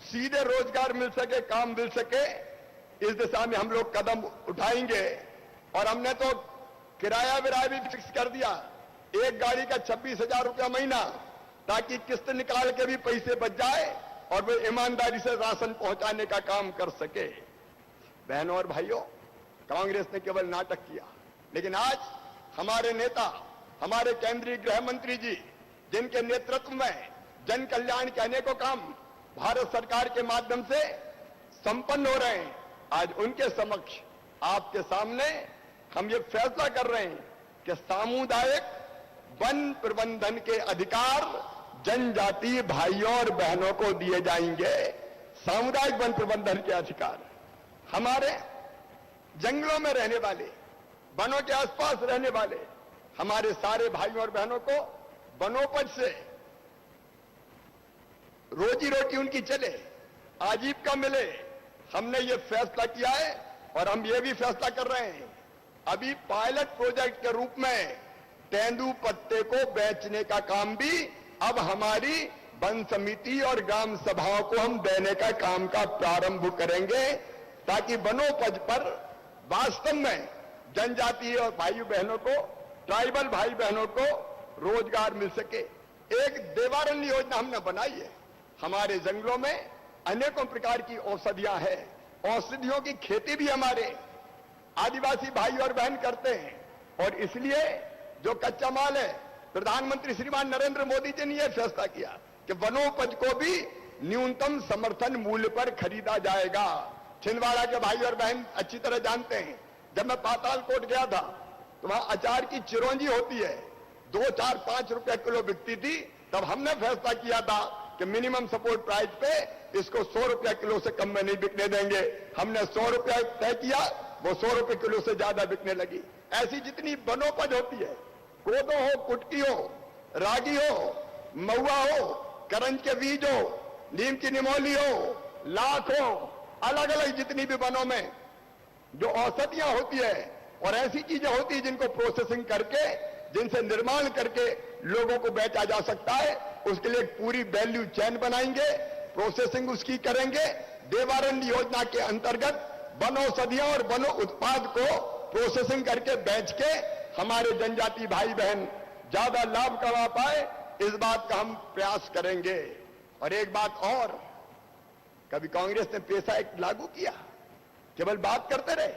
सीधे रोजगार मिल सके, काम मिल सके। इस दिशा में हम लोग कदम उठाएंगे और हमने तो किराया विराया भी फिक्स कर दिया, एक गाड़ी का 26,000 रुपया महीना, ताकि किस्त निकाल के भी पैसे बच जाए और वे ईमानदारी से राशन पहुंचाने का काम कर सके। बहनों और भाइयों, कांग्रेस ने केवल नाटक किया, लेकिन आज हमारे नेता, हमारे केंद्रीय गृह मंत्री जी, जिनके नेतृत्व में जन कल्याण के अनेकों काम भारत सरकार के माध्यम से संपन्न हो रहे हैं, आज उनके समक्ष आपके सामने हम ये फैसला कर रहे हैं कि सामुदायिक वन प्रबंधन के अधिकार जनजातीय भाइयों और बहनों को दिए जाएंगे। सामुदायिक वन प्रबंधन के अधिकार हमारे जंगलों में रहने वाले, वनों के आसपास रहने वाले हमारे सारे भाइयों और बहनों को वनोपज से रोजी रोटी उनकी चले, आजीविका मिले। हमने ये फैसला किया है और हम ये भी फैसला कर रहे हैं, अभी पायलट प्रोजेक्ट के रूप में तेंदू पत्ते को बेचने का काम भी अब हमारी वन समिति और ग्राम सभाओं को हम देने का काम का प्रारंभ करेंगे, ताकि वनोपज पर वास्तव में जनजातीय और भाई बहनों को, ट्राइबल भाई बहनों को रोजगार मिल सके। एक देवारण्य योजना हमने बनाई है, हमारे जंगलों में अनेकों प्रकार की औषधियां हैं, औषधियों की खेती भी हमारे आदिवासी भाई और बहन करते हैं और इसलिए जो कच्चा माल है, प्रधानमंत्री श्रीमान नरेंद्र मोदी जी ने यह फैसला किया कि वनोपज को भी न्यूनतम समर्थन मूल्य पर खरीदा जाएगा। छिंदवाड़ा के भाई और बहन अच्छी तरह जानते हैं, जब मैं पातालकोट गया था तो वहां अचार की चिरौंजी होती है, 2, 4, 5 रुपए किलो बिकती थी। तब हमने फैसला किया था कि मिनिमम सपोर्ट प्राइस पे इसको 100 रुपया किलो से कम में नहीं बिकने देंगे। हमने 100 रुपया तय किया, वो 100 रुपए किलो से ज्यादा बिकने लगी। ऐसी जितनी वनोपज होती है, कोदो हो, कुटकी हो, रागी हो, महुआ हो, करंज के बीज हो, नीम की निमोली हो, लाख हो, अलग अलग जितनी भी वनों में जो औषधियां होती है और ऐसी चीजें होती है जिनको प्रोसेसिंग करके, जिनसे निर्माण करके लोगों को बेचा जा सकता है, उसके लिए एक पूरी वैल्यू चेन बनाएंगे, प्रोसेसिंग उसकी करेंगे। देवारण्य योजना के अंतर्गत वनौषधियां और वनो उत्पाद को प्रोसेसिंग करके बेच के हमारे जनजाति भाई बहन ज्यादा लाभ कमा पाए, इस बात का हम प्रयास करेंगे। और एक बात और, कभी कांग्रेस ने पेशा एक्ट लागू किया? केवल बात करते रहे,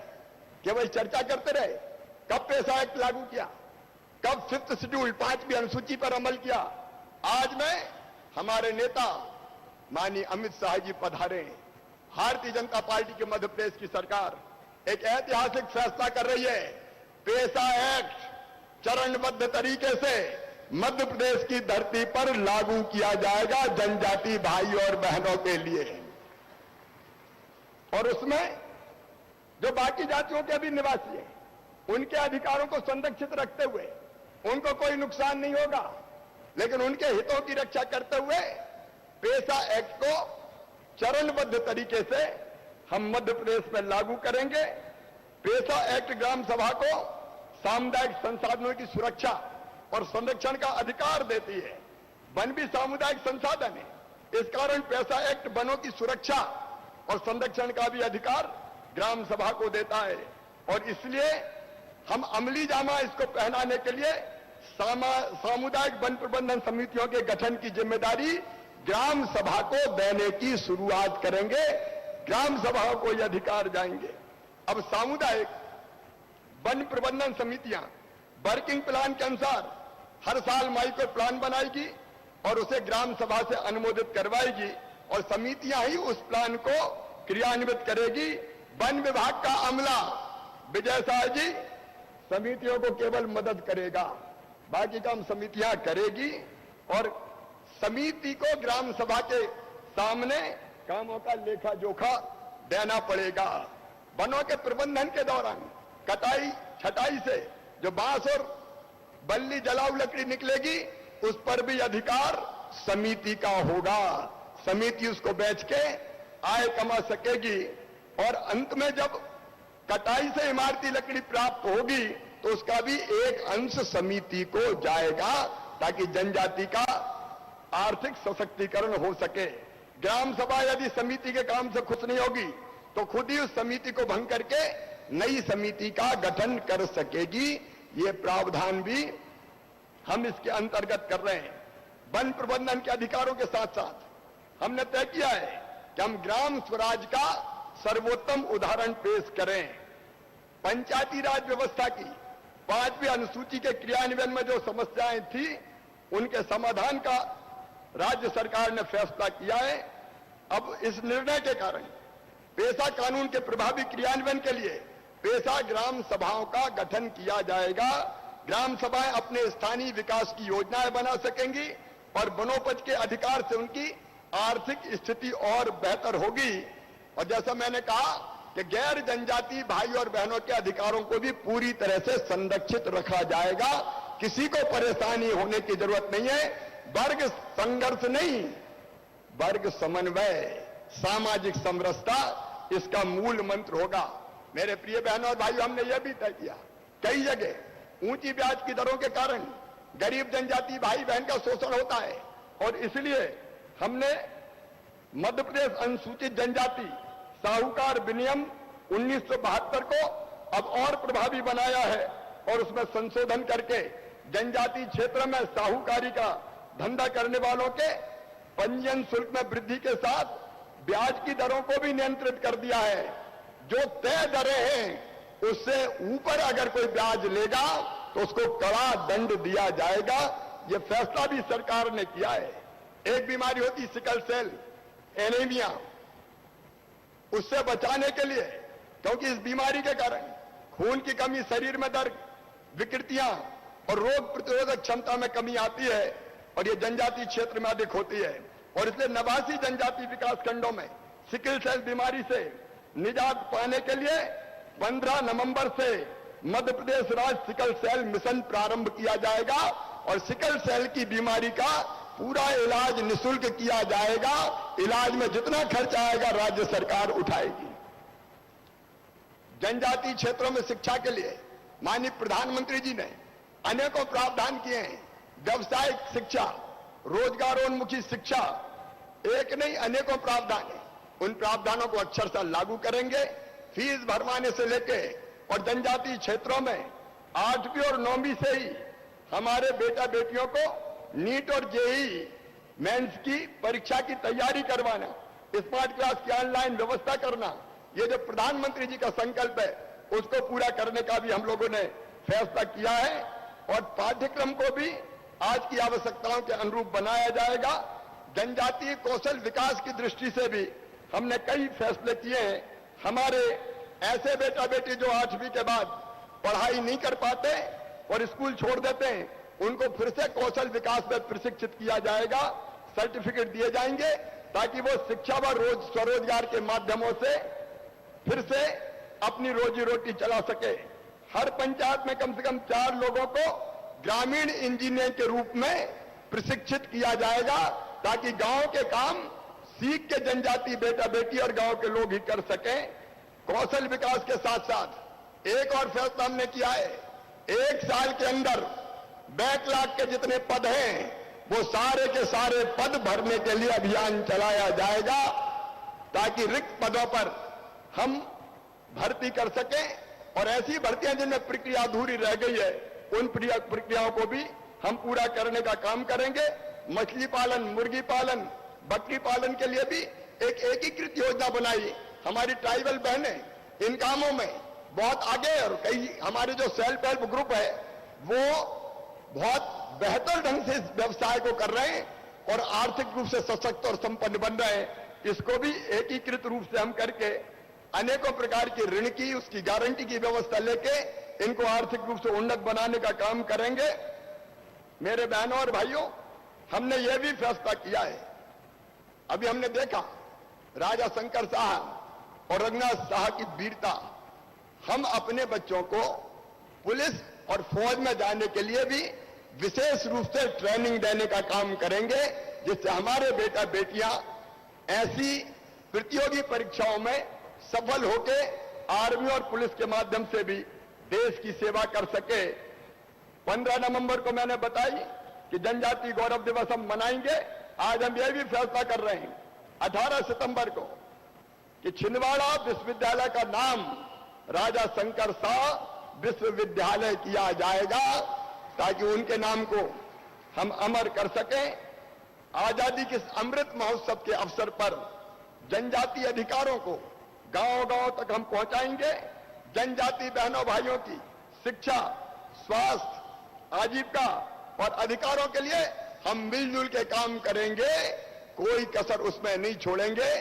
केवल चर्चा करते रहे। कब पेशा एक्ट लागू किया? कब 5th शेड्यूल 5वीं अनुसूची पर अमल किया? आज मैं हमारे नेता माननीय अमित शाह जी पधारे, भारतीय जनता पार्टी की मध्य प्रदेश की सरकार एक ऐतिहासिक फैसला कर रही है। पेशा एक्ट चरणबद्ध तरीके से मध्य प्रदेश की धरती पर लागू किया जाएगा जनजाति भाई और बहनों के लिए। और उसमें जो बाकी जातियों के भी निवासी हैं, उनके अधिकारों को संरक्षित रखते हुए उनको कोई नुकसान नहीं होगा, लेकिन उनके हितों की रक्षा करते हुए पेशा एक्ट को चरणबद्ध तरीके से हम मध्य प्रदेश में लागू करेंगे। पेशा एक्ट ग्राम सभा को सामुदायिक संसाधनों की सुरक्षा और संरक्षण का अधिकार देती है। वन भी सामुदायिक संसाधन है, इस कारण पेशा एक्ट वनों की सुरक्षा और संरक्षण का भी अधिकार ग्राम सभा को देता है। और इसलिए हम अमली जामा इसको पहनाने के लिए सामुदायिक वन प्रबंधन समितियों के गठन की जिम्मेदारी ग्राम सभा को देने की शुरुआत करेंगे। ग्राम सभाओं को यह अधिकार जाएंगे। अब सामुदायिक वन प्रबंधन समितियां वर्किंग प्लान के अनुसार हर साल माइक्रो प्लान बनाएगी और उसे ग्राम सभा से अनुमोदित करवाएगी और समितियां ही उस प्लान को क्रियान्वित करेगी। वन विभाग का अमला विजय साह जी समितियों को केवल मदद करेगा, बाकी काम समितियां करेगी और समिति को ग्राम सभा के सामने कामों का लेखा जोखा देना पड़ेगा। वनों के प्रबंधन के दौरान कटाई छटाई से जो बांस और बल्ली जलाऊ लकड़ी निकलेगी उस पर भी अधिकार समिति का होगा। समिति उसको बेच के आय कमा सकेगी और अंत में जब कटाई से इमारती लकड़ी प्राप्त होगी तो उसका भी एक अंश समिति को जाएगा ताकि जनजाति का आर्थिक सशक्तिकरण हो सके। ग्राम सभा यदि समिति के काम से खुश नहीं होगी तो खुद ही उस समिति को भंग करके नई समिति का गठन कर सकेगी। ये प्रावधान भी हम इसके अंतर्गत कर रहे हैं। वन प्रबंधन के अधिकारों के साथ साथ हमने तय किया है कि हम ग्राम स्वराज का सर्वोत्तम उदाहरण पेश करें। पंचायती राज व्यवस्था की 5वीं अनुसूची के क्रियान्वयन में जो समस्याएं थी उनके समाधान का राज्य सरकार ने फैसला किया है। अब इस निर्णय के कारण पेशा कानून के प्रभावी क्रियान्वयन के लिए पेशा ग्राम सभाओं का गठन किया जाएगा। ग्राम सभाएं अपने स्थानीय विकास की योजनाएं बना सकेंगी और वनोपज के अधिकार से उनकी आर्थिक स्थिति और बेहतर होगी। और जैसा मैंने कहा कि गैर जनजाति भाई और बहनों के अधिकारों को भी पूरी तरह से संरक्षित रखा जाएगा। किसी को परेशानी होने की जरूरत नहीं है। वर्ग संघर्ष नहीं, वर्ग समन्वय, सामाजिक समरसता इसका मूल मंत्र होगा। मेरे प्रिय बहनों और भाइयों, हमने यह भी तय किया कई जगह ऊंची ब्याज की दरों के कारण गरीब जनजाति भाई बहन का शोषण होता है और इसलिए हमने मध्य प्रदेश अनुसूचित जनजाति साहूकार विनियम 1972 को अब और प्रभावी बनाया है और उसमें संशोधन करके जनजाति क्षेत्र में साहूकारी का धंधा करने वालों के पंजीयन शुल्क में वृद्धि के साथ ब्याज की दरों को भी नियंत्रित कर दिया है। जो तय दरें हैं उससे ऊपर अगर कोई ब्याज लेगा तो उसको कड़ा दंड दिया जाएगा। यह फैसला भी सरकार ने किया है। एक बीमारी होती सिकल सेल एनीमिया, उससे बचाने के लिए, क्योंकि इस बीमारी के कारण खून की कमी, शरीर में दर्द, विकृतियां और रोग प्रतिरोधक क्षमता में कमी आती है और ये जनजाति क्षेत्र में अधिक होती है और इसलिए 89 जनजाति विकास खंडों में सिकल सेल बीमारी से निजात पाने के लिए 15 नवंबर से मध्य प्रदेश राज्य सिकल सेल मिशन प्रारंभ किया जाएगा और सिकल सेल की बीमारी का पूरा इलाज निःशुल्क किया जाएगा। इलाज में जितना खर्च आएगा राज्य सरकार उठाएगी। जनजाति क्षेत्रों में शिक्षा के लिए माननीय प्रधानमंत्री जी ने अनेकों प्रावधान किए हैं। व्यवसायिक शिक्षा, रोजगारोन्मुखी शिक्षा, एक नहीं अनेकों प्रावधान है। उन प्रावधानों को अक्षरशः लागू करेंगे। फीस भरवाने से लेके और जनजाति क्षेत्रों में 8वीं और 9वीं से ही हमारे बेटा बेटियों को नीट और जेईई मेंस की परीक्षा की तैयारी करवाना, स्मार्ट क्लास की ऑनलाइन व्यवस्था करना, ये जो प्रधानमंत्री जी का संकल्प है उसको पूरा करने का भी हम लोगों ने फैसला किया है और पाठ्यक्रम को भी आज की आवश्यकताओं के अनुरूप बनाया जाएगा। जनजातीय कौशल विकास की दृष्टि से भी हमने कई फैसले किए हैं। हमारे ऐसे बेटा बेटी जो 8वीं के बाद पढ़ाई नहीं कर पाते और स्कूल छोड़ देते हैं, उनको फिर से कौशल विकास में प्रशिक्षित किया जाएगा, सर्टिफिकेट दिए जाएंगे ताकि वो शिक्षा व स्वरोजगार के माध्यमों से फिर से अपनी रोजी रोटी चला सके। हर पंचायत में कम से कम 4 लोगों को ग्रामीण इंजीनियर के रूप में प्रशिक्षित किया जाएगा ताकि गांव के काम सीख के जनजाति बेटा बेटी और गांव के लोग ही कर सकें। कौशल विकास के साथ साथ एक और फैसला हमने किया है, 1 साल के अंदर बैकलॉग के जितने पद हैं वो सारे के सारे पद भरने के लिए अभियान चलाया जाएगा, ताकि रिक्त पदों पर हम भर्ती कर सकें। और ऐसी भर्तियां जिनमें प्रक्रिया अधूरी रह गई है, उन प्रक्रियाओं को भी हम पूरा करने का काम करेंगे। मछली पालन, मुर्गी पालन, बकरी पालन के लिए भी एक एकीकृत योजना बनाई। हमारी ट्राइबल बहनें इन कामों में बहुत आगे है और कई हमारे जो सेल्फ हेल्प ग्रुप है वो बहुत बेहतर ढंग से इस व्यवसाय को कर रहे हैं और आर्थिक रूप से सशक्त और संपन्न बन रहे हैं। इसको भी एकीकृत रूप से हम करके अनेकों प्रकार की ऋण की, उसकी गारंटी की व्यवस्था लेके इनको आर्थिक रूप से उन्नत बनाने का काम करेंगे। मेरे बहनों और भाइयों, हमने यह भी फैसला किया है, अभी हमने देखा राजा शंकर शाह और रघुनाथ शाह की वीरता, हम अपने बच्चों को पुलिस और फौज में जाने के लिए भी विशेष रूप से ट्रेनिंग देने का काम करेंगे, जिससे हमारे बेटा बेटियां ऐसी प्रतियोगी परीक्षाओं में सफल होकर आर्मी और पुलिस के माध्यम से भी देश की सेवा कर सके। 15 नवंबर को मैंने बताई कि जनजाति गौरव दिवस हम मनाएंगे। आज हम यह भी फैसला कर रहे हैं 18 सितंबर को कि छिंदवाड़ा विश्वविद्यालय का नाम राजा शंकर शाह विश्वविद्यालय किया जाएगा, ताकि उनके नाम को हम अमर कर सकें। आजादी के इस अमृत महोत्सव के अवसर पर जनजाति अधिकारों को गांव-गांव तक हम पहुंचाएंगे। जनजाति बहनों भाइयों की शिक्षा, स्वास्थ्य, आजीविका और अधिकारों के लिए हम मिलजुल के काम करेंगे, कोई कसर उसमें नहीं छोड़ेंगे।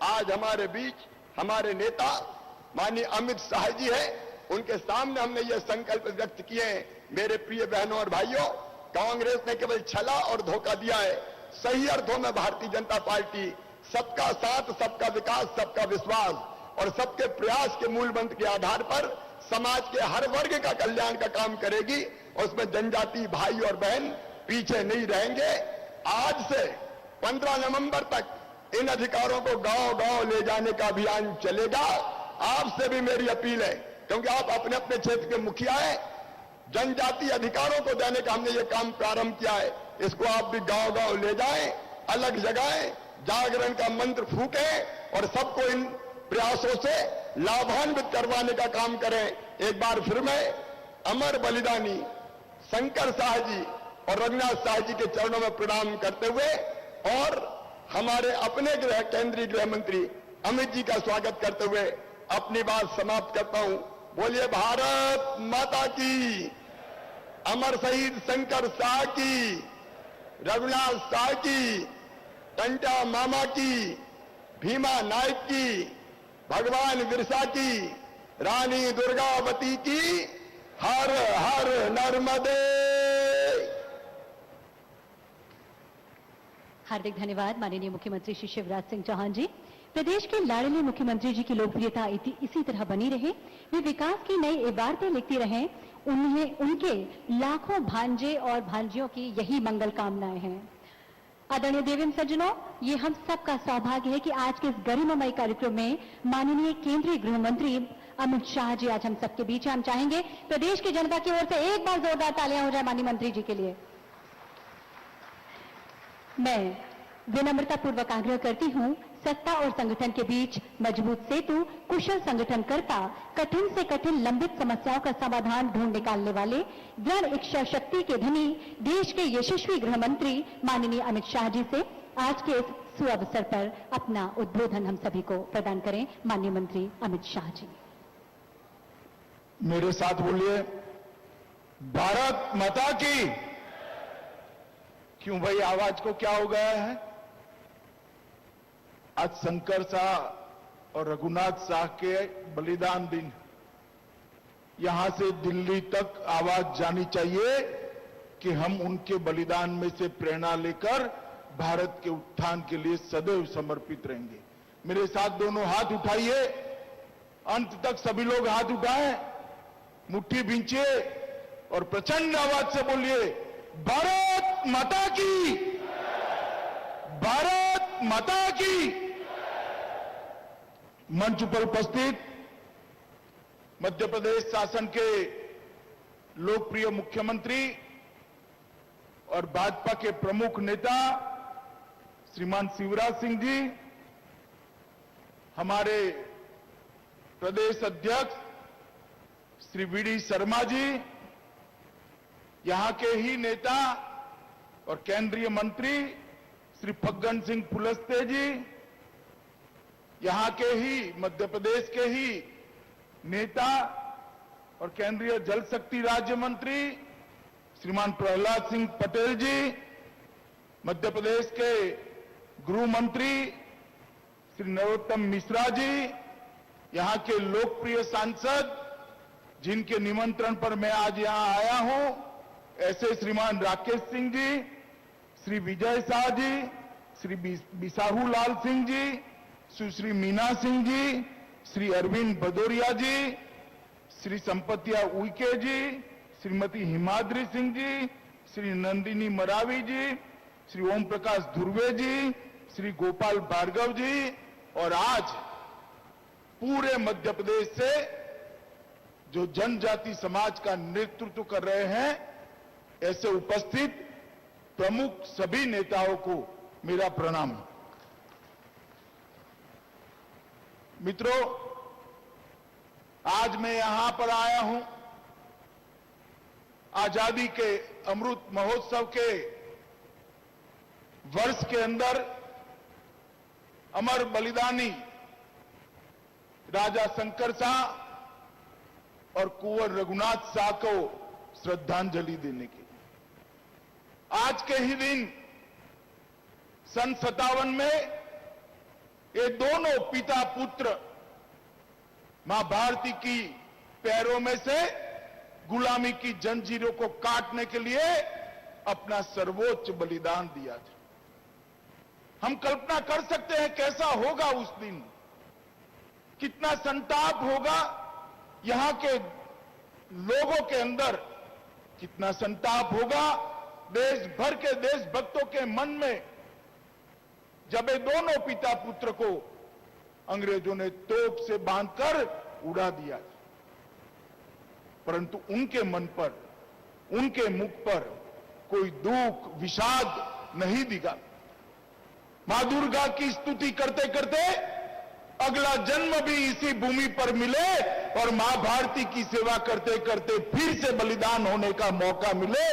आज हमारे बीच हमारे नेता माननीय अमित शाह जी हैं, उनके सामने हमने ये संकल्प व्यक्त किए हैं। मेरे प्रिय बहनों और भाइयों, कांग्रेस ने केवल छला और धोखा दिया है। सही अर्थों में भारतीय जनता पार्टी सबका साथ, सबका विकास, सबका विश्वास और सबके प्रयास के मूल मंत्र के आधार पर समाज के हर वर्ग का कल्याण का काम करेगी और उसमें जनजाति भाई और बहन पीछे नहीं रहेंगे। आज से 15 नवंबर तक इन अधिकारों को गांव-गांव ले जाने का अभियान चलेगा। आपसे भी मेरी अपील है, क्योंकि आप अपने अपने क्षेत्र के मुखिया हैं, जनजाति अधिकारों को देने का हमने ये काम प्रारंभ किया है, इसको आप भी गांव-गांव ले जाएं, अलग जगाएं, जागरण का मंत्र फूकें और सबको इन प्रयासों से लाभान्वित करवाने का काम करें। एक बार फिर मैं अमर बलिदानी शंकर शाह जी और रघुनाथ शाह जी के चरणों में प्रणाम करते हुए और हमारे अपने केंद्रीय गृह मंत्री अमित जी का स्वागत करते हुए अपनी बात समाप्त करता हूं। बोलिए भारत माता की, अमर शहीद शंकर शाह की, रघुनाथ शाह की, टंटा मामा की, भीमा नायक की, भगवान बिरसा की, रानी दुर्गावती की, हर हर नर्मदे। हार्दिक धन्यवाद माननीय मुख्यमंत्री श्री शिवराज सिंह चौहान जी। प्रदेश के लाडले मुख्यमंत्री जी की लोकप्रियता इसी तरह बनी रहे, वे विकास की नई इबारतें लिखती रहें, उन्हें उनके लाखों भांजे और भांजियों की यही मंगल कामनाएं हैं। आदरणीय देवेंद्र सज्जनों, ये हम सबका सौभाग्य है कि आज के इस गरिमामय कार्यक्रम में माननीय केंद्रीय गृह मंत्री अमित शाह जी आज हम सबके बीच हैं। हम चाहेंगे प्रदेश की जनता की ओर से एक बार जोरदार तालियां हो जाए माननीय मंत्री जी के लिए। मैं विनम्रता पूर्वक आग्रह करती हूं, सत्ता और संगठन के बीच मजबूत सेतु, कुशल संगठनकर्ता, कठिन से कठिन लंबित समस्याओं का समाधान ढूंढ निकालने वाले, दृढ़ इच्छा शक्ति के धनी देश के यशस्वी गृह मंत्री माननीय अमित शाह जी से आज के इस सुअवसर पर अपना उद्बोधन हम सभी को प्रदान करें। माननीय मंत्री अमित शाह जी, मेरे साथ बोलिए, भारत माता की। क्यों भाई, आवाज को क्या हो गया है? आज शंकर शाह और रघुनाथ शाह के बलिदान दिन, यहां से दिल्ली तक आवाज जानी चाहिए कि हम उनके बलिदान में से प्रेरणा लेकर भारत के उत्थान के लिए सदैव समर्पित रहेंगे। मेरे साथ दोनों हाथ उठाइए, अंत तक सभी लोग हाथ उठाएं, मुट्ठी भींचिए और प्रचंड आवाज से बोलिए, भारत माता की, भारत माता की। मंच पर उपस्थित मध्य प्रदेश शासन के लोकप्रिय मुख्यमंत्री और भाजपा के प्रमुख नेता श्रीमान शिवराज सिंह जी, हमारे प्रदेश अध्यक्ष श्री वीडी शर्मा जी, यहां के ही नेता और केंद्रीय मंत्री श्री फग्गन सिंह कुलस्ते जी, यहां के ही मध्य प्रदेश के ही नेता और केंद्रीय जल शक्ति राज्य मंत्री श्रीमान प्रहलाद सिंह पटेल जी, मध्य प्रदेश के गृह मंत्री श्री नरोत्तम मिश्रा जी, यहां के लोकप्रिय सांसद जिनके निमंत्रण पर मैं आज यहां आया हूं, ऐसे श्रीमान राकेश सिंह जी, श्री विजय शाह जी, श्री बिसाहू लाल सिंह जी, सुश्री मीना सिंह जी, श्री अरविंद भदौरिया जी, श्री संपतिया उइके जी, श्रीमती हिमाद्री सिंह जी, श्री नंदिनी मरावी जी, श्री ओम प्रकाश धुर्वे जी, श्री गोपाल भार्गव जी, और आज पूरे मध्य प्रदेश से जो जनजाति समाज का नेतृत्व कर रहे हैं, ऐसे उपस्थित प्रमुख सभी नेताओं को मेरा प्रणाम। मित्रों, आज मैं यहां पर आया हूं आजादी के अमृत महोत्सव के वर्ष के अंदर अमर बलिदानी राजा शंकर शाह और कुंवर रघुनाथ शाह को श्रद्धांजलि देने के लिए। आज के ही दिन सन 57 में ये दोनों पिता पुत्र मां भारती की पैरों में से गुलामी की जंजीरों को काटने के लिए अपना सर्वोच्च बलिदान दिया था। हम कल्पना कर सकते हैं कैसा होगा उस दिन, कितना संताप होगा यहां के लोगों के अंदर, कितना संताप होगा देश भर के देशभक्तों के मन में, जब ये दोनों पिता पुत्र को अंग्रेजों ने तोप से बांधकर उड़ा दिया। परंतु उनके मन पर, उनके मुख पर कोई दुख विषाद नहीं दिखा। मां दुर्गा की स्तुति करते करते अगला जन्म भी इसी भूमि पर मिले और मां भारती की सेवा करते करते फिर से बलिदान होने का मौका मिले,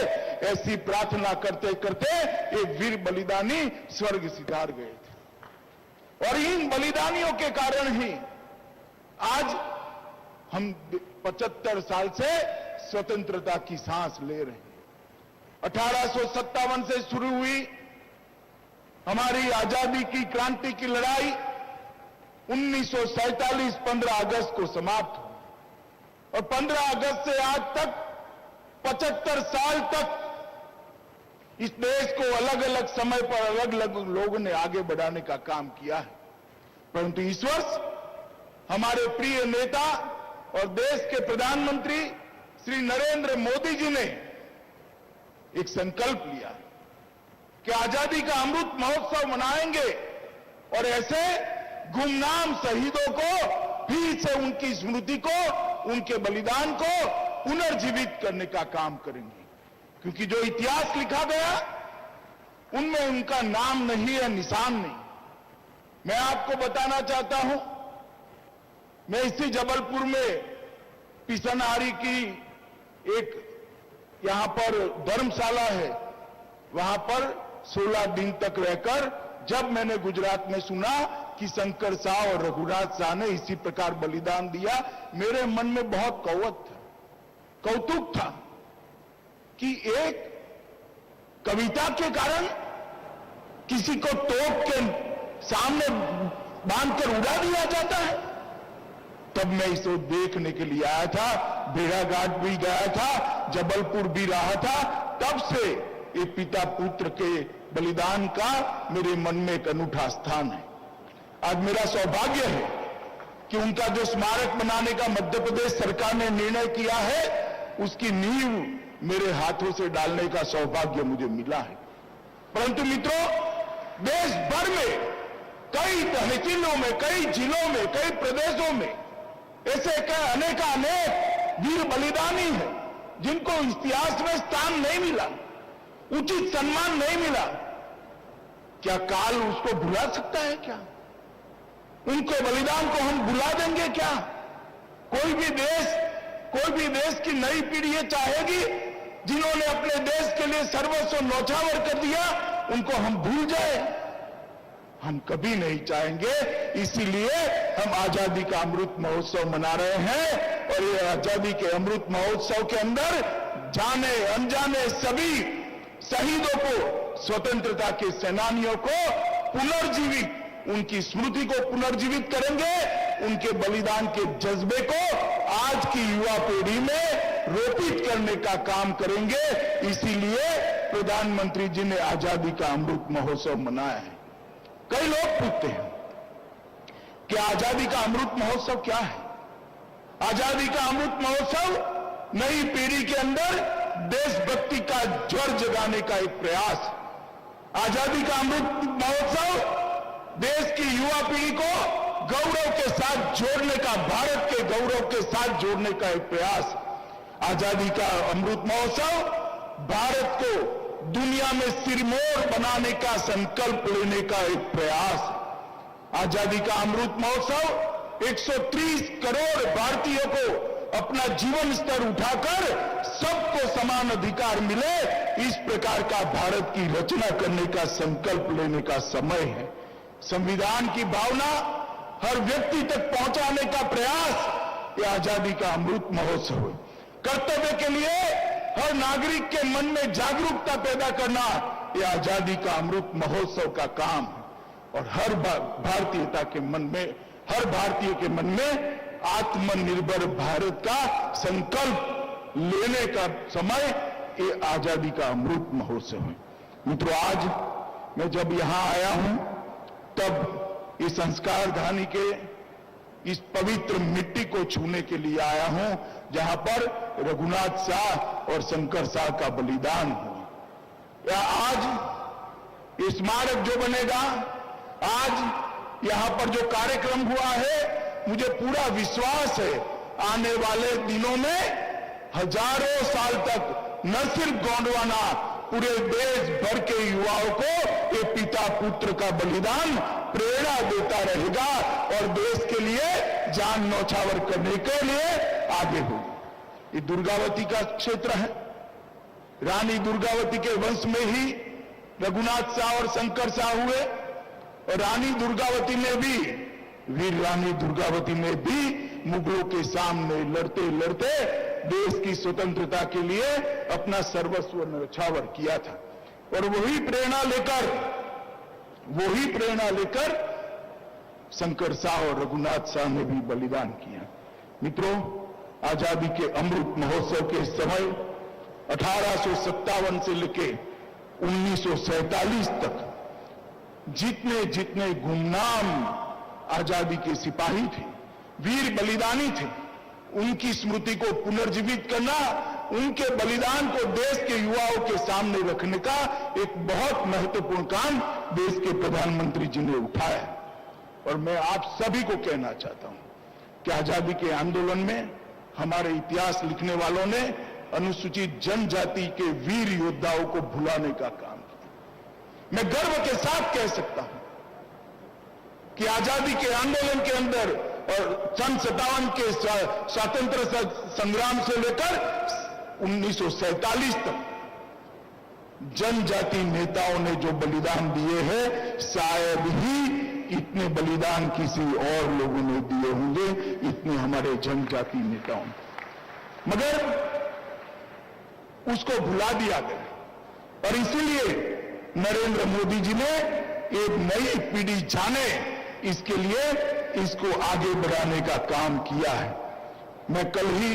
ऐसी प्रार्थना करते करते ये वीर बलिदानी स्वर्ग सिधार गए थे। और इन बलिदानियों के कारण ही आज हम 75 साल से स्वतंत्रता की सांस ले रहे हैं। 1857 से शुरू हुई हमारी आजादी की क्रांति की लड़ाई 1947 15 अगस्त को समाप्त हुई और 15 अगस्त से आज तक 75 साल तक इस देश को अलग अलग समय पर अलग अलग लोगों ने आगे बढ़ाने का काम किया है। परंतु इस वर्ष हमारे प्रिय नेता और देश के प्रधानमंत्री श्री नरेंद्र मोदी जी ने एक संकल्प लिया कि आजादी का अमृत महोत्सव मनाएंगे और ऐसे गुमनाम शहीदों को फिर से उनकी स्मृति को, उनके बलिदान को पुनर्जीवित करने का काम करेंगे। क्योंकि जो इतिहास लिखा गया उनमें उनका नाम नहीं है, निशान नहीं। मैं आपको बताना चाहता हूं, मैं इसी जबलपुर में पिसनहारी की एक यहां पर धर्मशाला है, वहां पर 16 दिन तक रहकर जब मैंने गुजरात में सुना कि शंकर शाह और रघुनाथ शाह ने इसी प्रकार बलिदान दिया, मेरे मन में बहुत कौतुक था कि एक कविता के कारण किसी को तोप के सामने बांधकर उड़ा दिया जाता है। तब मैं इसे देखने के लिए आया था, भेड़ाघाट भी गया था, जबलपुर भी रहा था। तब से ये पिता पुत्र के बलिदान का मेरे मन में एक अनूठा स्थान है। आज मेरा सौभाग्य है कि उनका जो स्मारक बनाने का मध्य प्रदेश सरकार ने निर्णय किया है, उसकी नींव मेरे हाथों से डालने का सौभाग्य मुझे मिला है। परंतु मित्रों, देश भर में कई तहसीलों में, कई जिलों में, कई प्रदेशों में ऐसे अनेक वीर बलिदानी हैं जिनको इतिहास में स्थान नहीं मिला, उचित सम्मान नहीं मिला। क्या काल उसको भुला सकता है? क्या उनके बलिदान को हम भुला देंगे? क्या कोई भी देश की नई पीढ़ी ये चाहेगी जिन्होंने अपने देश के लिए सर्वस्व न्यौछावर कर दिया उनको हम भूल जाए? हम कभी नहीं चाहेंगे। इसीलिए हम आजादी का अमृत महोत्सव मना रहे हैं और ये आजादी के अमृत महोत्सव के अंदर जाने अनजाने सभी शहीदों को, स्वतंत्रता के सेनानियों को पुनर्जीवित, उनकी स्मृति को पुनर्जीवित करेंगे, उनके बलिदान के जज्बे को आज की युवा पीढ़ी में रोपित करने का काम करेंगे। इसीलिए प्रधानमंत्री जी ने आजादी का अमृत महोत्सव मनाया है। कई लोग पूछते हैं कि आजादी का अमृत महोत्सव क्या है? आजादी का अमृत महोत्सव नई पीढ़ी के अंदर देशभक्ति का ज्वर जगाने का एक प्रयास। आजादी का अमृत महोत्सव देश की युवा पीढ़ी को गौरव के साथ जोड़ने का, भारत के गौरव के साथ जोड़ने का एक प्रयास। आजादी का अमृत महोत्सव भारत को दुनिया में सिरमौर बनाने का संकल्प लेने का एक प्रयास। आजादी का अमृत महोत्सव 130 करोड़ भारतीयों को अपना जीवन स्तर उठाकर सबको समान अधिकार मिले, इस प्रकार का भारत की रचना करने का संकल्प लेने का समय है। संविधान की भावना हर व्यक्ति तक पहुंचाने का प्रयास ये आजादी का अमृत महोत्सव है। कर्तव्य के लिए हर नागरिक के मन में जागरूकता पैदा करना ये आजादी का अमृत महोत्सव का काम है। और हर भारतीयता के मन में, हर भारतीय के मन में आत्मनिर्भर भारत का संकल्प लेने का समय ये आजादी का अमृत महोत्सव है। मित्रों, आज मैं जब यहां आया हूं तब इस संस्कार धानी के इस पवित्र मिट्टी को छूने के लिए आया हूं जहां पर रघुनाथ साह और शंकर साह का बलिदान हुआ। या आज स्मारक जो बनेगा, आज यहां पर जो कार्यक्रम हुआ है, मुझे पूरा विश्वास है आने वाले दिनों में हजारों साल तक न सिर्फ गोंडवाना, पूरे देश भर के युवाओं को ये पिता पुत्र का बलिदान प्रेरणा देता रहेगा और देश के लिए जान न्यौछावर करने के लिए आगे होगी। ये दुर्गावती का क्षेत्र है। रानी दुर्गावती के वंश में ही रघुनाथ शाह और शंकर शाह हुए और रानी दुर्गावती ने भी, वीर रानी दुर्गावती ने भी मुगलों के सामने लड़ते लड़ते देश की स्वतंत्रता के लिए अपना सर्वस्व न्यौछावर किया था। और वही प्रेरणा लेकर शंकर शाह और रघुनाथ शाह ने भी बलिदान किया। मित्रों, आजादी के अमृत महोत्सव के समय 1857 से लेकर 1947 तक जितने जितने गुमनाम आजादी के सिपाही थे, वीर बलिदानी थे, उनकी स्मृति को पुनर्जीवित करना, उनके बलिदान को देश के युवाओं के सामने रखने का एक बहुत महत्वपूर्ण काम देश के प्रधानमंत्री जी ने उठाया। और मैं आप सभी को कहना चाहता हूं कि आजादी के आंदोलन में हमारे इतिहास लिखने वालों ने अनुसूचित जनजाति के वीर योद्धाओं को भुलाने का काम किया। मैं गर्व के साथ कह सकता हूं कि आजादी के आंदोलन के अंदर और सन 57 के स्वतंत्र संग्राम से लेकर 1947 तक जनजाति नेताओं ने जो बलिदान दिए हैं, शायद ही इतने बलिदान किसी और लोगों ने दिए होंगे, इतने हमारे जनजाति नेताओं ने, मगर उसको भुला दिया गया। और इसीलिए नरेंद्र मोदी जी ने एक नई पीढ़ी जाने, इसके लिए इसको आगे बढ़ाने का काम किया है। मैं कल ही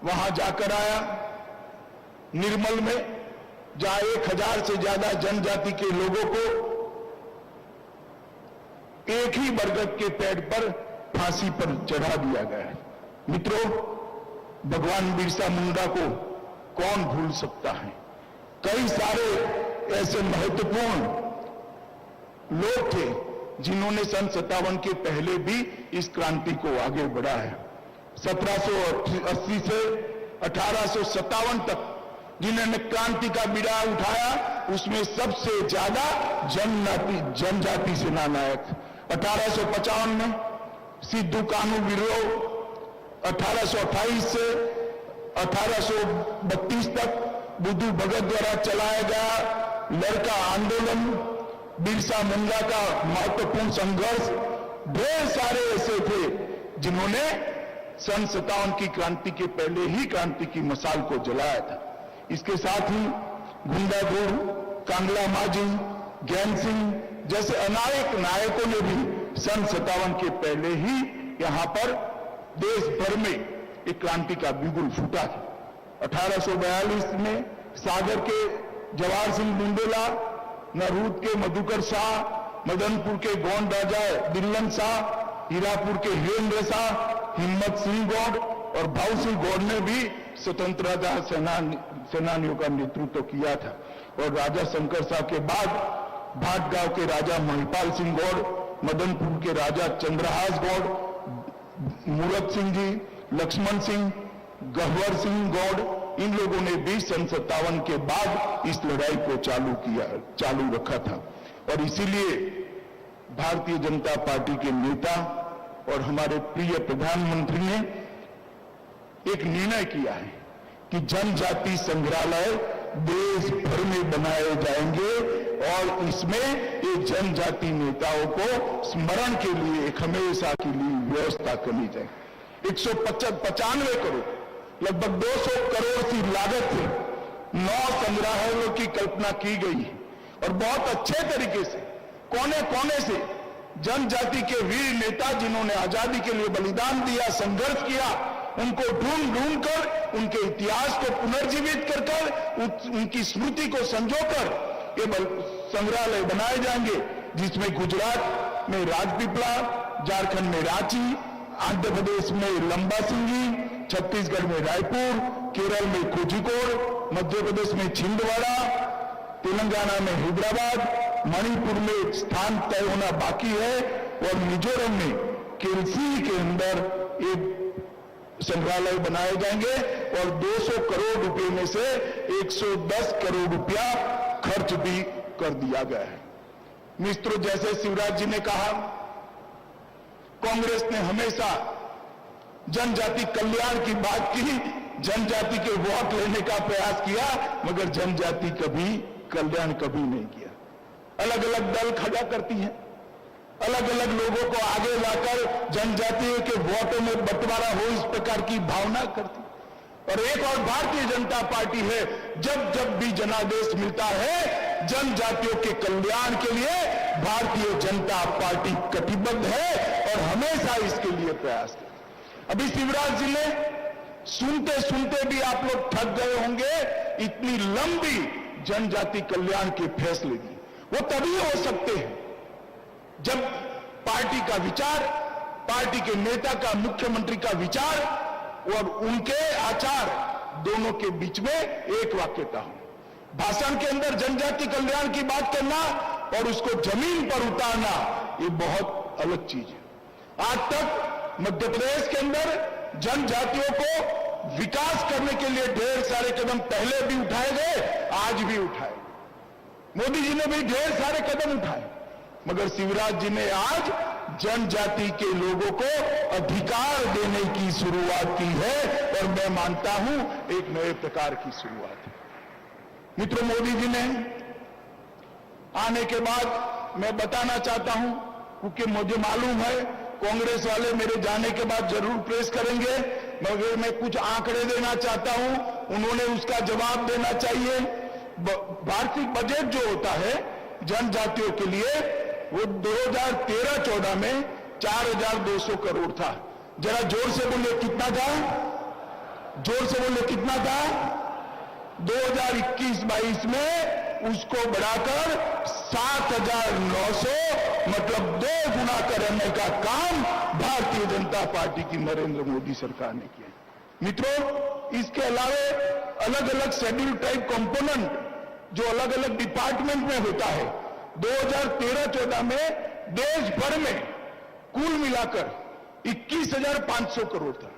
वहां जाकर आया निर्मल में, जहां 1000 से ज्यादा जनजाति के लोगों को एक ही बरगद के पेड़ पर फांसी पर चढ़ा दिया गया है। मित्रों, भगवान बिरसा मुंडा को कौन भूल सकता है? कई सारे ऐसे महत्वपूर्ण लोग थे जिन्होंने सन 57 के पहले भी इस क्रांति को आगे बढ़ाया है। 1780 से 1857 तक जिन्होंने क्रांति का बीड़ा उठाया, उसमें सबसे ज्यादा जनजाति सेना नायक। 1855 में सिद्धू कानू विद्रोह, 1828 से 1832 तक बुद्धू भगत द्वारा चलाया गया लड़का आंदोलन, बिरसा मुंडा का महत्वपूर्ण संघर्ष, ढेर सारे ऐसे थे जिन्होंने सन 57 की क्रांति के पहले ही क्रांति की मसाल को जलाया था। इसके साथ ही गुंडा गुड़, कांगला माझी, ज्ञान सिंह जैसे अनेक नायकों ने भी सन 57 के पहले ही यहां पर देश भर में एक क्रांति का बिगुल फूटा था। 1842 में सागर के जवाहर सिंह बुंदेला, नरूद के मधुकर शाह, मदनपुर के गोंड राजा दिल्लन शाह, हीरापुर के हीरेंद्र शाह, हिम्मत सिंह गौड़ और भाऊ सिंह गौड़ ने भी स्वतंत्रता सेनानियों का नेतृत्व किया था। और राजा शंकर शाह के बाद भाटगांव के राजा महिपाल सिंह गौड़, मदनपुर के राजा चंद्रहास गौड़, मूरत सिंह जी, लक्ष्मण सिंह, गहवर सिंह गौड़, इन लोगों ने भी सन 57 के बाद इस लड़ाई को चालू रखा था। और इसीलिए भारतीय जनता पार्टी के नेता और हमारे प्रिय प्रधानमंत्री ने एक निर्णय किया है कि जनजाति संग्रहालय देश भर में बनाए जाएंगे और इसमें ये जनजाति नेताओं को स्मरण के लिए एक हमेशा के लिए व्यवस्था करनी चाहिए। 195 करोड़, लगभग 200 करोड़ की लागत से 9 संग्रहालयों की कल्पना की गई है और बहुत अच्छे तरीके से कोने कोने से जनजाति के वीर नेता जिन्होंने आजादी के लिए बलिदान दिया, संघर्ष किया, उनको ढूंढ ढूंढ कर उनके इतिहास को पुनर्जीवित कर उनकी स्मृति को संजोकर ये संग्रहालय बनाए जाएंगे, जिसमें गुजरात में राजपीपला, झारखंड में रांची, आंध्र प्रदेश में लंबा सिंगी, छत्तीसगढ़ में रायपुर, केरल में कोझिकोड, मध्य प्रदेश में छिंदवाड़ा, तेलंगाना में हैदराबाद, मणिपुर में स्थान तय होना बाकी है और मिजोरम में केलसी के अंदर एक संग्रहालय बनाए जाएंगे और 200 करोड़ रुपए में से 110 करोड़ रुपया खर्च भी कर दिया गया है। मित्रों, जैसे शिवराज जी ने कहा, कांग्रेस ने हमेशा जनजाति कल्याण की बात की, जनजाति के वोट लेने का प्रयास किया, मगर जनजाति कभी कल्याण कभी नहीं किया। अलग अलग दल खड़ा करती है, अलग अलग लोगों को आगे लाकर जनजातियों के वोटों में बंटवारा हो, इस प्रकार की भावना करती। और एक और भारतीय जनता पार्टी है, जब जब भी जनादेश मिलता है जनजातियों के कल्याण के लिए भारतीय जनता पार्टी कटिबद्ध है और हमेशा इसके लिए प्रयास करती। अभी शिवराज जी ने सुनते सुनते भी आप लोग थक गए होंगे, इतनी लंबी जनजाति कल्याण के फैसले दिए। वो तभी हो सकते हैं जब पार्टी का विचार, पार्टी के नेता का, मुख्यमंत्री का विचार और उनके आचार दोनों के बीच में एक वाक्यता हो। भाषण के अंदर जनजाति कल्याण की बात करना और उसको जमीन पर उतारना, ये बहुत अलग चीज है। आज तक मध्य प्रदेश के अंदर जनजातियों को विकास करने के लिए ढेर सारे कदम पहले भी उठाए गए, आज भी उठाए, मोदी जी ने भी ढेर सारे कदम उठाए, मगर शिवराज जी ने आज जनजाति के लोगों को अधिकार देने की शुरुआत की है और मैं मानता हूं एक नए प्रकार की शुरुआत है। मित्रों, मोदी जी ने आने के बाद मैं बताना चाहता हूं, क्योंकि मुझे मालूम है कांग्रेस वाले मेरे जाने के बाद जरूर प्रेस करेंगे, मगर मैं कुछ आंकड़े देना चाहता हूं, उन्होंने उसका जवाब देना चाहिए। वार्षिक बजट जो होता है जनजातियों के लिए, वो 2013-14 में 4,200 करोड़ था। जरा जोर से बोलिए कितना था, जोर से बोलिए कितना था। 2021-22 में उसको बढ़ाकर 7,900, मतलब 2 गुना करने का काम भारतीय जनता पार्टी की नरेंद्र मोदी सरकार ने किया। मित्रों, इसके अलावे अलग अलग शेड्यूल टाइप कंपोनेंट जो अलग अलग डिपार्टमेंट में होता है, 2013-14 में देश भर में कुल मिलाकर 21,500 करोड़ था।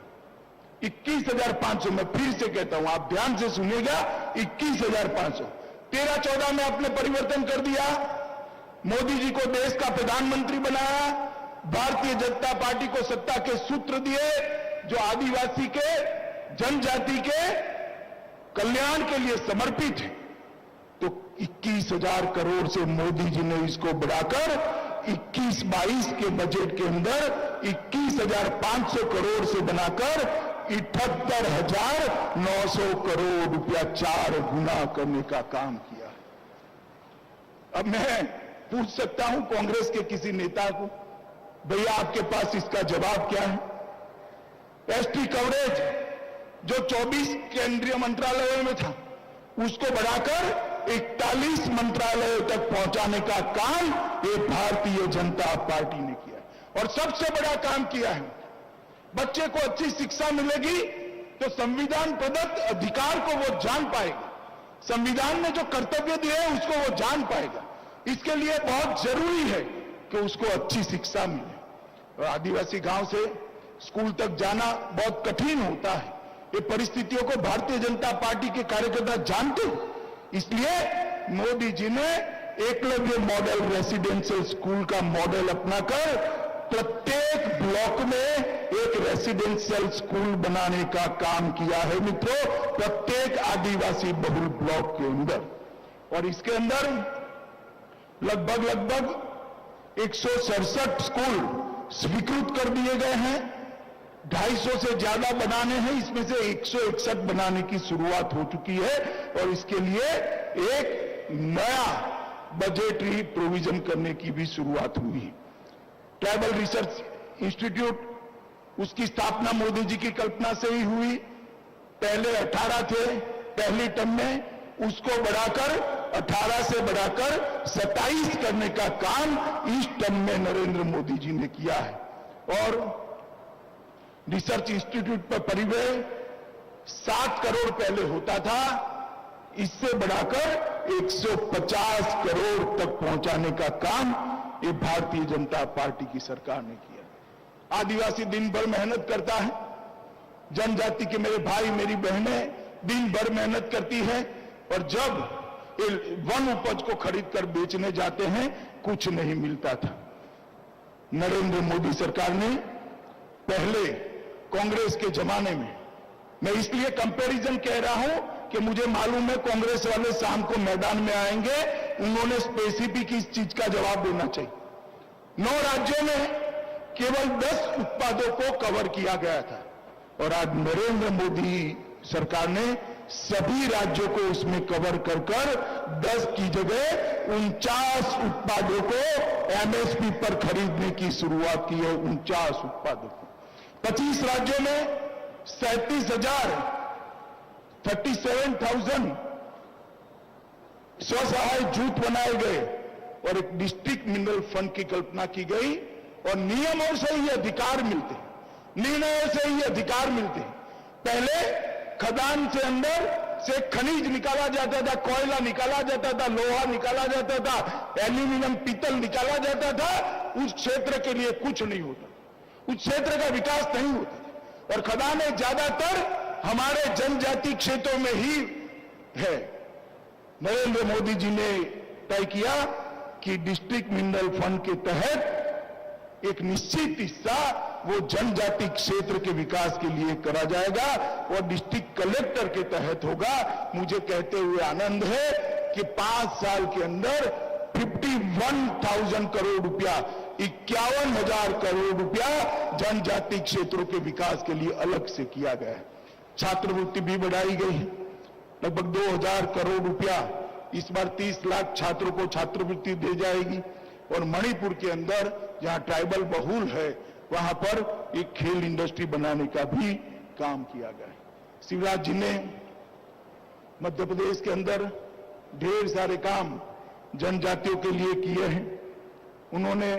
21,500, मैं फिर से कहता हूं, आप ध्यान से सुनिएगा, 21,500। 13-14 में आपने परिवर्तन कर दिया, मोदी जी को देश का प्रधानमंत्री बनाया, भारतीय जनता पार्टी को सत्ता के सूत्र दिए जो आदिवासी के, जनजाति के कल्याण के लिए समर्पित है। तो 21,000 करोड़ से मोदी जी ने इसको बढ़ाकर 21-22 के बजट के अंदर 21,500 करोड़ से बनाकर 78,900 करोड़ रुपया 4 गुना करने का काम किया। अब मैं पूछ सकता हूं कांग्रेस के किसी नेता को, भैया आपके पास इसका जवाब क्या है? एसटी कवरेज जो 24 केंद्रीय मंत्रालयों में था उसको बढ़ाकर 41 मंत्रालयों तक पहुंचाने का काम ये भारतीय जनता पार्टी ने किया है। और सबसे बड़ा काम किया है, बच्चे को अच्छी शिक्षा मिलेगी तो संविधान प्रदत्त अधिकार को वो जान पाएगा, संविधान ने जो कर्तव्य दिए हैं उसको वो जान पाएगा। इसके लिए बहुत जरूरी है कि उसको अच्छी शिक्षा मिले। और आदिवासी गांव से स्कूल तक जाना बहुत कठिन होता है, ये परिस्थितियों को भारतीय जनता पार्टी के कार्यकर्ता जानते हैं। इसलिए मोदी जी ने एकलव्य मॉडल रेसिडेंशियल स्कूल का मॉडल अपनाकर प्रत्येक ब्लॉक में एक रेसिडेंशियल स्कूल बनाने का काम किया है मित्रों, प्रत्येक आदिवासी बहुल ब्लॉक के अंदर। और इसके अंदर लगभग 167 स्कूल स्वीकृत कर दिए गए हैं, 250 से ज्यादा बनाने हैं, इसमें से 161 बनाने की शुरुआत हो चुकी है। और इसके लिए एक नया बजटरी प्रोविजन करने की भी शुरुआत हुई है। ट्राइबल रिसर्च इंस्टीट्यूट, उसकी स्थापना मोदी जी की कल्पना से ही हुई। पहले 18 थे पहली टर्म में, उसको बढ़ाकर 18 से बढ़ाकर 27 करने का काम इस टर्म में नरेंद्र मोदी जी ने किया है। और रिसर्च इंस्टीट्यूट पर परिव्यय 7 करोड़ पहले होता था, इससे बढ़ाकर 150 करोड़ तक पहुंचाने का काम ये भारतीय जनता पार्टी की सरकार ने किया। आदिवासी दिन भर मेहनत करता है, जनजाति के मेरे भाई मेरी बहनें दिन भर मेहनत करती है, और जब ये वन उपज को खरीद कर बेचने जाते हैं कुछ नहीं मिलता था। नरेंद्र मोदी सरकार ने पहले कांग्रेस के जमाने में, मैं इसलिए कंपैरिजन कह रहा हूं कि मुझे मालूम है कांग्रेस वाले शाम को मैदान में आएंगे, उन्होंने स्पेसिफिक इस चीज का जवाब देना चाहिए। 9 राज्यों में केवल 10 उत्पादों को कवर किया गया था, और आज नरेंद्र मोदी सरकार ने सभी राज्यों को उसमें कवर कर 10 की जगह 49 उत्पादों को एमएसपी पर खरीदने की शुरुआत की है। 49 उत्पादों को 25 राज्यों में 37,000 स्वसहाय जूथ बनाए गए, और एक डिस्ट्रिक्ट मिनरल फंड की कल्पना की गई, और नियमों से ही अधिकार मिलते हैं, निर्णयों से ही अधिकार मिलते हैं। पहले खदान से अंदर से खनिज निकाला जाता था, कोयला निकाला जाता था, लोहा निकाला जाता था, एल्यूमिनियम पीतल निकाला जाता था, उस क्षेत्र के लिए कुछ नहीं होता, उस क्षेत्र का विकास नहीं होता। और खदानें ज्यादातर हमारे जनजाति क्षेत्रों में ही है। नरेंद्र मोदी जी ने तय किया कि डिस्ट्रिक्ट मिनरल फंड के तहत एक निश्चित हिस्सा वो जनजाति क्षेत्र के विकास के लिए करा जाएगा, और डिस्ट्रिक्ट कलेक्टर के तहत होगा। मुझे कहते हुए आनंद है कि 5 साल के अंदर 51,000 करोड़ रुपया, 51,000 करोड़ रुपया जनजाति क्षेत्रों के विकास के लिए अलग से किया गया है। छात्रवृत्ति भी बढ़ाई गई है, लगभग 2,000 करोड़ रुपया इस बार 30 लाख छात्रों को छात्रवृत्ति दी जाएगी। और मणिपुर के अंदर जहां ट्राइबल बहुल है वहां पर एक खेल इंडस्ट्री बनाने का भी काम किया गया है। शिवराज जी ने मध्य प्रदेश के अंदर ढेर सारे काम जनजातियों के लिए किए हैं। उन्होंने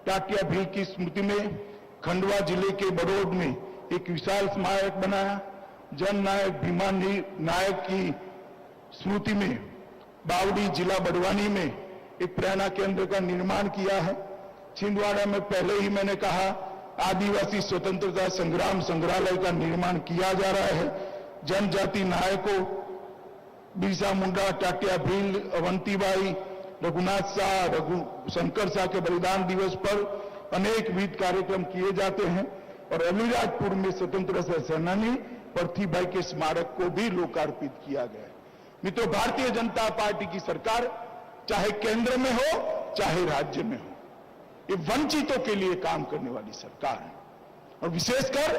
टाटिया भील की स्मृति में खंडवा जिले के बड़ौद में एक विशाल स्मारक बनाया। जन नायक भीमा नायक की स्मृति में बावड़ी जिला बड़वानी में एक प्रेरणा केंद्र का निर्माण किया है। छिंदवाड़ा में पहले ही मैंने कहा आदिवासी स्वतंत्रता संग्राम संग्रहालय का निर्माण किया जा रहा है। जनजाति नायकों बिरसा मुंडा, टाटिया भील, अवंतीबाई, रघुनाथ शाह, शंकर शाह के बलिदान दिवस पर अनेक विविध कार्यक्रम किए जाते हैं और अलीराजपुर में स्वतंत्रता सेनानी पृथ्वीबाई के स्मारक को भी लोकार्पित किया गया है। मित्रों, भारतीय जनता पार्टी की सरकार चाहे केंद्र में हो चाहे राज्य में हो, ये वंचितों के लिए काम करने वाली सरकार है और विशेषकर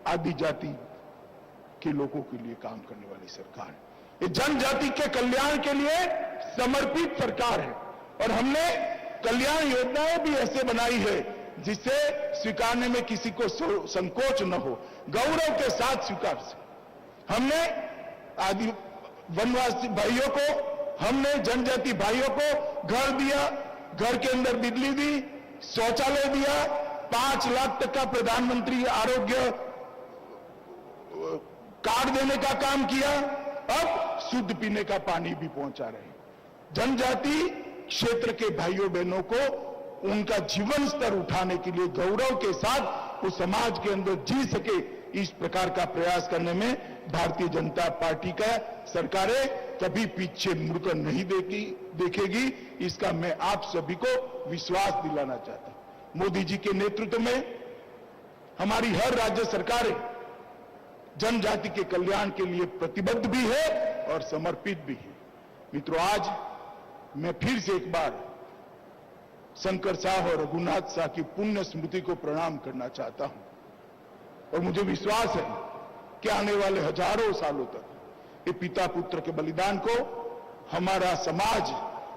आदि जाति के लोगों के लिए काम करने वाली सरकार है। ये जनजाति के कल्याण के लिए समर्पित सरकार है और हमने कल्याण योजनाएं भी ऐसे बनाई है जिससे स्वीकारने में किसी को संकोच न हो, गौरव के साथ स्वीकार से। हमने आदि वनवासी भाइयों को, हमने जनजाति भाइयों को घर दिया, घर के अंदर बिजली दी, शौचालय दिया, 5 लाख तक का प्रधानमंत्री आरोग्य कार्ड देने का काम किया, अब शुद्ध पीने का पानी भी पहुंचा रहे हैं। जनजाति क्षेत्र के भाइयों बहनों को उनका जीवन स्तर उठाने के लिए गौरव के साथ उस समाज के अंदर जी सके, इस प्रकार का प्रयास करने में भारतीय जनता पार्टी का सरकारें कभी पीछे मुड़कर नहीं देखेगी। इसका मैं आप सभी को विश्वास दिलाना चाहता हूं। मोदी जी के नेतृत्व में हमारी हर राज्य सरकारें जनजाति के कल्याण के लिए प्रतिबद्ध भी है और समर्पित भी है। मित्रों, आज मैं फिर से एक बार शंकर शाह और रघुनाथ शाह की पुण्य स्मृति को प्रणाम करना चाहता हूं और मुझे विश्वास है कि आने वाले हजारों सालों तक ये पिता पुत्र के बलिदान को हमारा समाज,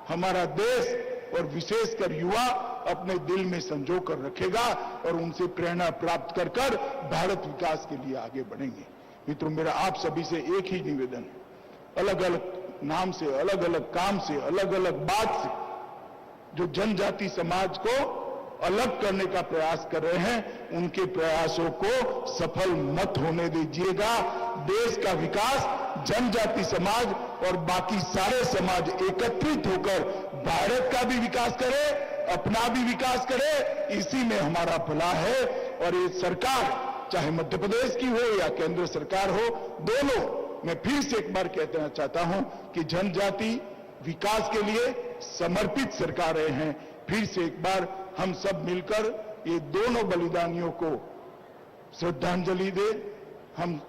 हमारा देश और विशेषकर युवा अपने दिल में संजो कर रखेगा और उनसे प्रेरणा प्राप्त कर कर भारत विकास के लिए आगे बढ़ेंगे। मित्रों, मेरा आप सभी से एक ही निवेदन है, अलग अलग नाम से, अलग अलग काम से, अलग अलग बात से जो जनजाति समाज को अलग करने का प्रयास कर रहे हैं, उनके प्रयासों को सफल मत होने दीजिएगा। देश का विकास जनजाति समाज और बाकी सारे समाज एकत्रित होकर भारत का भी विकास करे, अपना भी विकास करे, इसी में हमारा भला है। और ये सरकार चाहे मध्य प्रदेश की हो या केंद्र सरकार हो, दोनों, मैं फिर से एक बार कहना चाहता हूं कि जनजाति विकास के लिए समर्पित सरकारें हैं। फिर से एक बार हम सब मिलकर ये दोनों बलिदानियों को श्रद्धांजलि दे, हम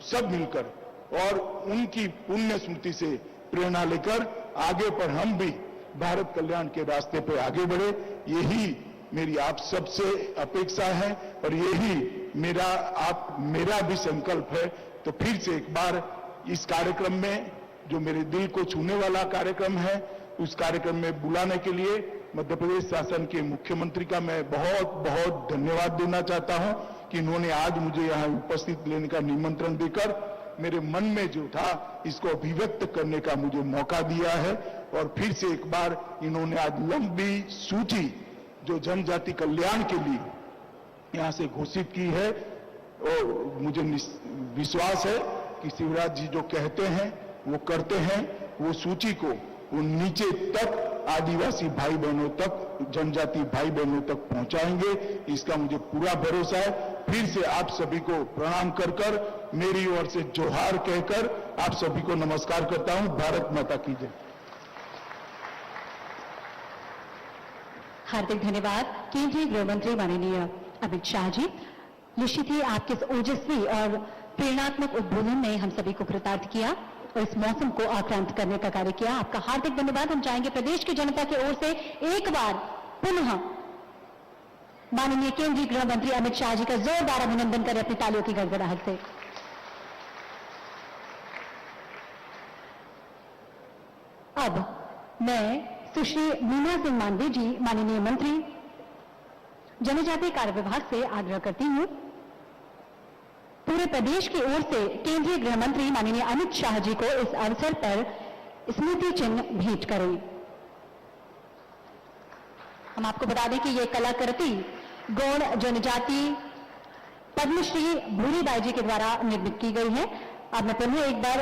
सब मिलकर और उनकी पुण्य स्मृति से प्रेरणा लेकर आगे पर हम भी भारत कल्याण के रास्ते पर आगे बढ़े। यही मेरी आप सबसे अपेक्षा है और यही मेरा भी संकल्प है। तो फिर से एक बार इस कार्यक्रम में, जो मेरे दिल को छूने वाला कार्यक्रम है, उस कार्यक्रम में बुलाने के लिए मध्य प्रदेश शासन के मुख्यमंत्री का मैं बहुत बहुत धन्यवाद देना चाहता हूं कि इन्होंने आज मुझे यहां उपस्थित लेने का निमंत्रण देकर मेरे मन में जो था इसको अभिव्यक्त करने का मुझे मौका दिया है। और फिर से एक बार इन्होंने आज लंबी सूची जो जनजाति कल्याण के लिए यहां से घोषित की है, और मुझे विश्वास है कि शिवराज जी जो कहते हैं वो करते हैं। वो सूची को वो नीचे तक आदिवासी भाई बहनों तक, जनजाति भाई बहनों तक पहुंचाएंगे, इसका मुझे पूरा भरोसा है। फिर से आप सभी को प्रणाम कर कर, मेरी ओर से जोहार कहकर आप सभी को नमस्कार करता हूं। भारत माता की जय। हार्दिक धन्यवाद केंद्रीय गृह मंत्री माननीय अमित शाह जी। निश्चित ही आपके इस ओजस्वी और प्रेरणात्मक उद्बोधन ने हम सभी को कृतार्थ किया और इस मौसम को आक्रांत करने का कार्य किया। आपका हार्दिक धन्यवाद। हम चाहेंगे प्रदेश की जनता की ओर से एक बार पुनः माननीय केंद्रीय गृह मंत्री अमित शाह जी का जोरदार अभिनंदन करें अपनी तालियों की गड़गड़ाहट से। अब मैं सुश्री मीना सिंह मांडवी जी, माननीय मंत्री जनजातीय कार्य विभाग से आग्रह करती हूं, पूरे प्रदेश की ओर से केंद्रीय गृह मंत्री माननीय अमित शाह जी को इस अवसर पर स्मृति चिन्ह भेंट करें। हम आपको बता दें कि ये कलाकृति गौड़ जनजाति पद्मश्री भूरीबाई जी के द्वारा निर्मित की गई है। अब मैं पुनः एक बार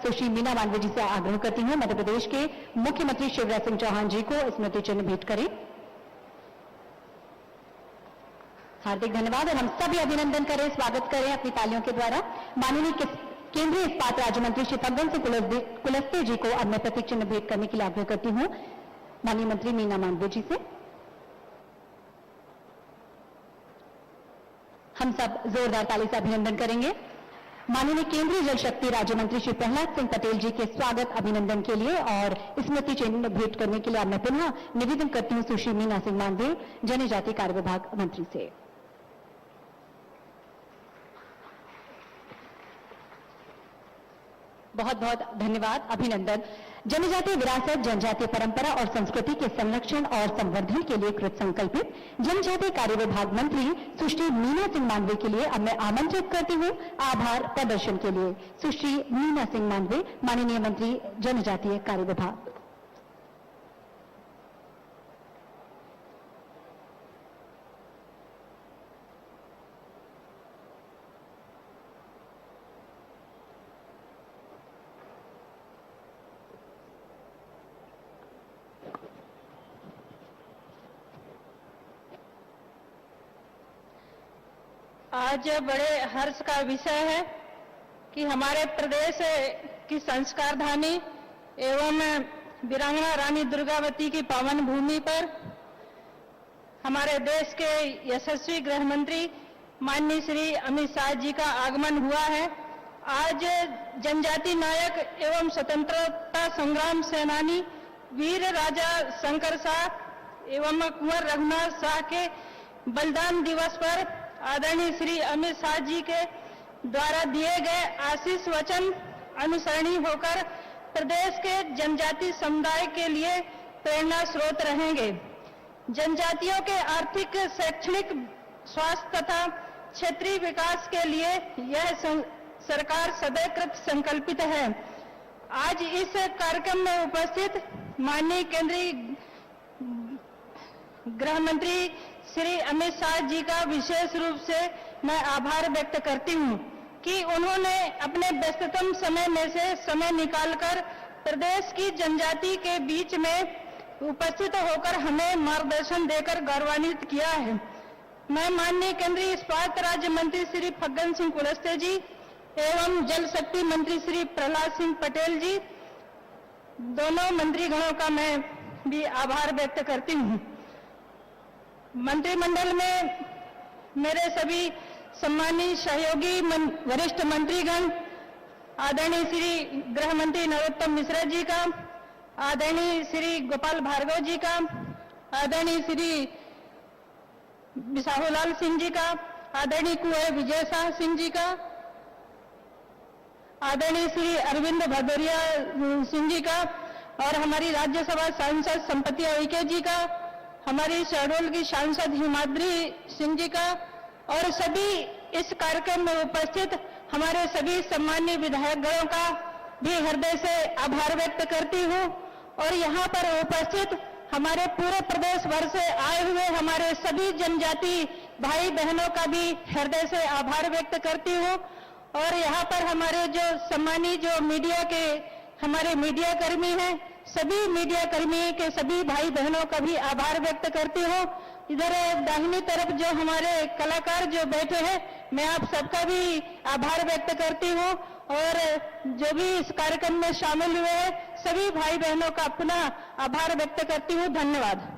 सुश्री मीना मांडवी जी से आग्रह करती हूं, मध्य प्रदेश के मुख्यमंत्री शिवराज सिंह चौहान जी को स्मृति चिन्ह भेंट करें। हार्दिक धन्यवाद और हम सभी अभिनंदन करें, स्वागत करें अपनी तालियों के द्वारा माननीय केंद्रीय इस्पात राज्य मंत्री श्री फग्गन सिंह कुलस्ते जी को अब मैं प्रतीक चिन्ह भेंट करने के लिए आग्रह करती हूं माननीय मंत्री मीना मांडविया जी से। हम सब जोरदार ताली से अभिनंदन करेंगे माननीय केंद्रीय जल शक्ति राज्य मंत्री श्री प्रहलाद सिंह पटेल जी के स्वागत अभिनंदन के लिए और स्मृति चिन्ह भेंट करने के लिए अब मैं पुनः निवेदन करती हूं सुश्री मीना सिंह मांडविया जनजातीय कार्य विभाग मंत्री से। बहुत बहुत धन्यवाद, अभिनंदन। जनजातीय विरासत, जनजातीय परंपरा और संस्कृति के संरक्षण और संवर्धन के लिए कृत संकल्पित जनजातीय कार्य विभाग मंत्री सुश्री मीना सिंह मांडविया के लिए अब मैं आमंत्रित करती हूं आभार प्रदर्शन के लिए सुश्री मीना सिंह मांडविया, माननीय मंत्री जनजातीय कार्य विभाग। आज बड़े हर्ष का विषय है कि हमारे प्रदेश की संस्कारधानी एवं वीरांगना रानी दुर्गावती की पावन भूमि पर हमारे देश के यशस्वी गृह मंत्री माननीय श्री अमित शाह जी का आगमन हुआ है। आज जनजाति नायक एवं स्वतंत्रता संग्राम सेनानी वीर राजा शंकर शाह एवं कुंवर रघुनाथ शाह के बलिदान दिवस पर आदरणीय श्री अमित शाह जी के द्वारा दिए गए आशीष वचन अनुसरणीय होकर प्रदेश के जनजाति समुदाय के लिए प्रेरणा स्रोत रहेंगे। जनजातियों के आर्थिक, शैक्षणिक, स्वास्थ्य तथा क्षेत्रीय विकास के लिए यह सरकार सदैव कृत संकल्पित है। आज इस कार्यक्रम में उपस्थित माननीय केंद्रीय गृह मंत्री श्री अमित शाह जी का विशेष रूप से मैं आभार व्यक्त करती हूं कि उन्होंने अपने व्यस्ततम समय में से समय निकालकर प्रदेश की जनजाति के बीच में उपस्थित होकर हमें मार्गदर्शन देकर गौरवान्वित किया है। मैं माननीय केंद्रीय इस्पात राज्य मंत्री श्री फग्गन सिंह कुलस्ते जी एवं जल शक्ति मंत्री श्री प्रहलाद सिंह पटेल जी, दोनों मंत्रीगणों का मैं भी आभार व्यक्त करती हूं। मंत्रिमंडल में मेरे सभी सम्मानीय सहयोगी वरिष्ठ मंत्रीगण, आदरणीय श्री गृह मंत्री नरोत्तम मिश्रा जी का, आदरणीय श्री गोपाल भार्गव जी का, आदरणीय श्री बिसाहूलाल सिंह जी का, आदरणीय कुंवर विजय शाह सिंह जी का, आदरणीय श्री अरविंद भदौरिया सिंह जी का और हमारी राज्यसभा सांसद संपत्ति उइके जी का, हमारी शहडोल की सांसद हिमाद्री सिंह जी का और सभी इस कार्यक्रम में उपस्थित हमारे सभी सम्मानीय विधायकगणों का भी हृदय से आभार व्यक्त करती हूं और यहाँ पर उपस्थित हमारे पूरे प्रदेश भर से आए हुए हमारे सभी जनजाति भाई बहनों का भी हृदय से आभार व्यक्त करती हूं और यहाँ पर हमारे जो सम्मानीय जो मीडिया के हमारे मीडिया कर्मी हैं, सभी मीडिया कर्मी के सभी भाई बहनों का भी आभार व्यक्त करती हूँ। इधर दाहिनी तरफ जो हमारे कलाकार जो बैठे हैं, मैं आप सबका भी आभार व्यक्त करती हूँ और जो भी इस कार्यक्रम में शामिल हुए हैं सभी भाई बहनों का अपना आभार व्यक्त करती हूँ। धन्यवाद।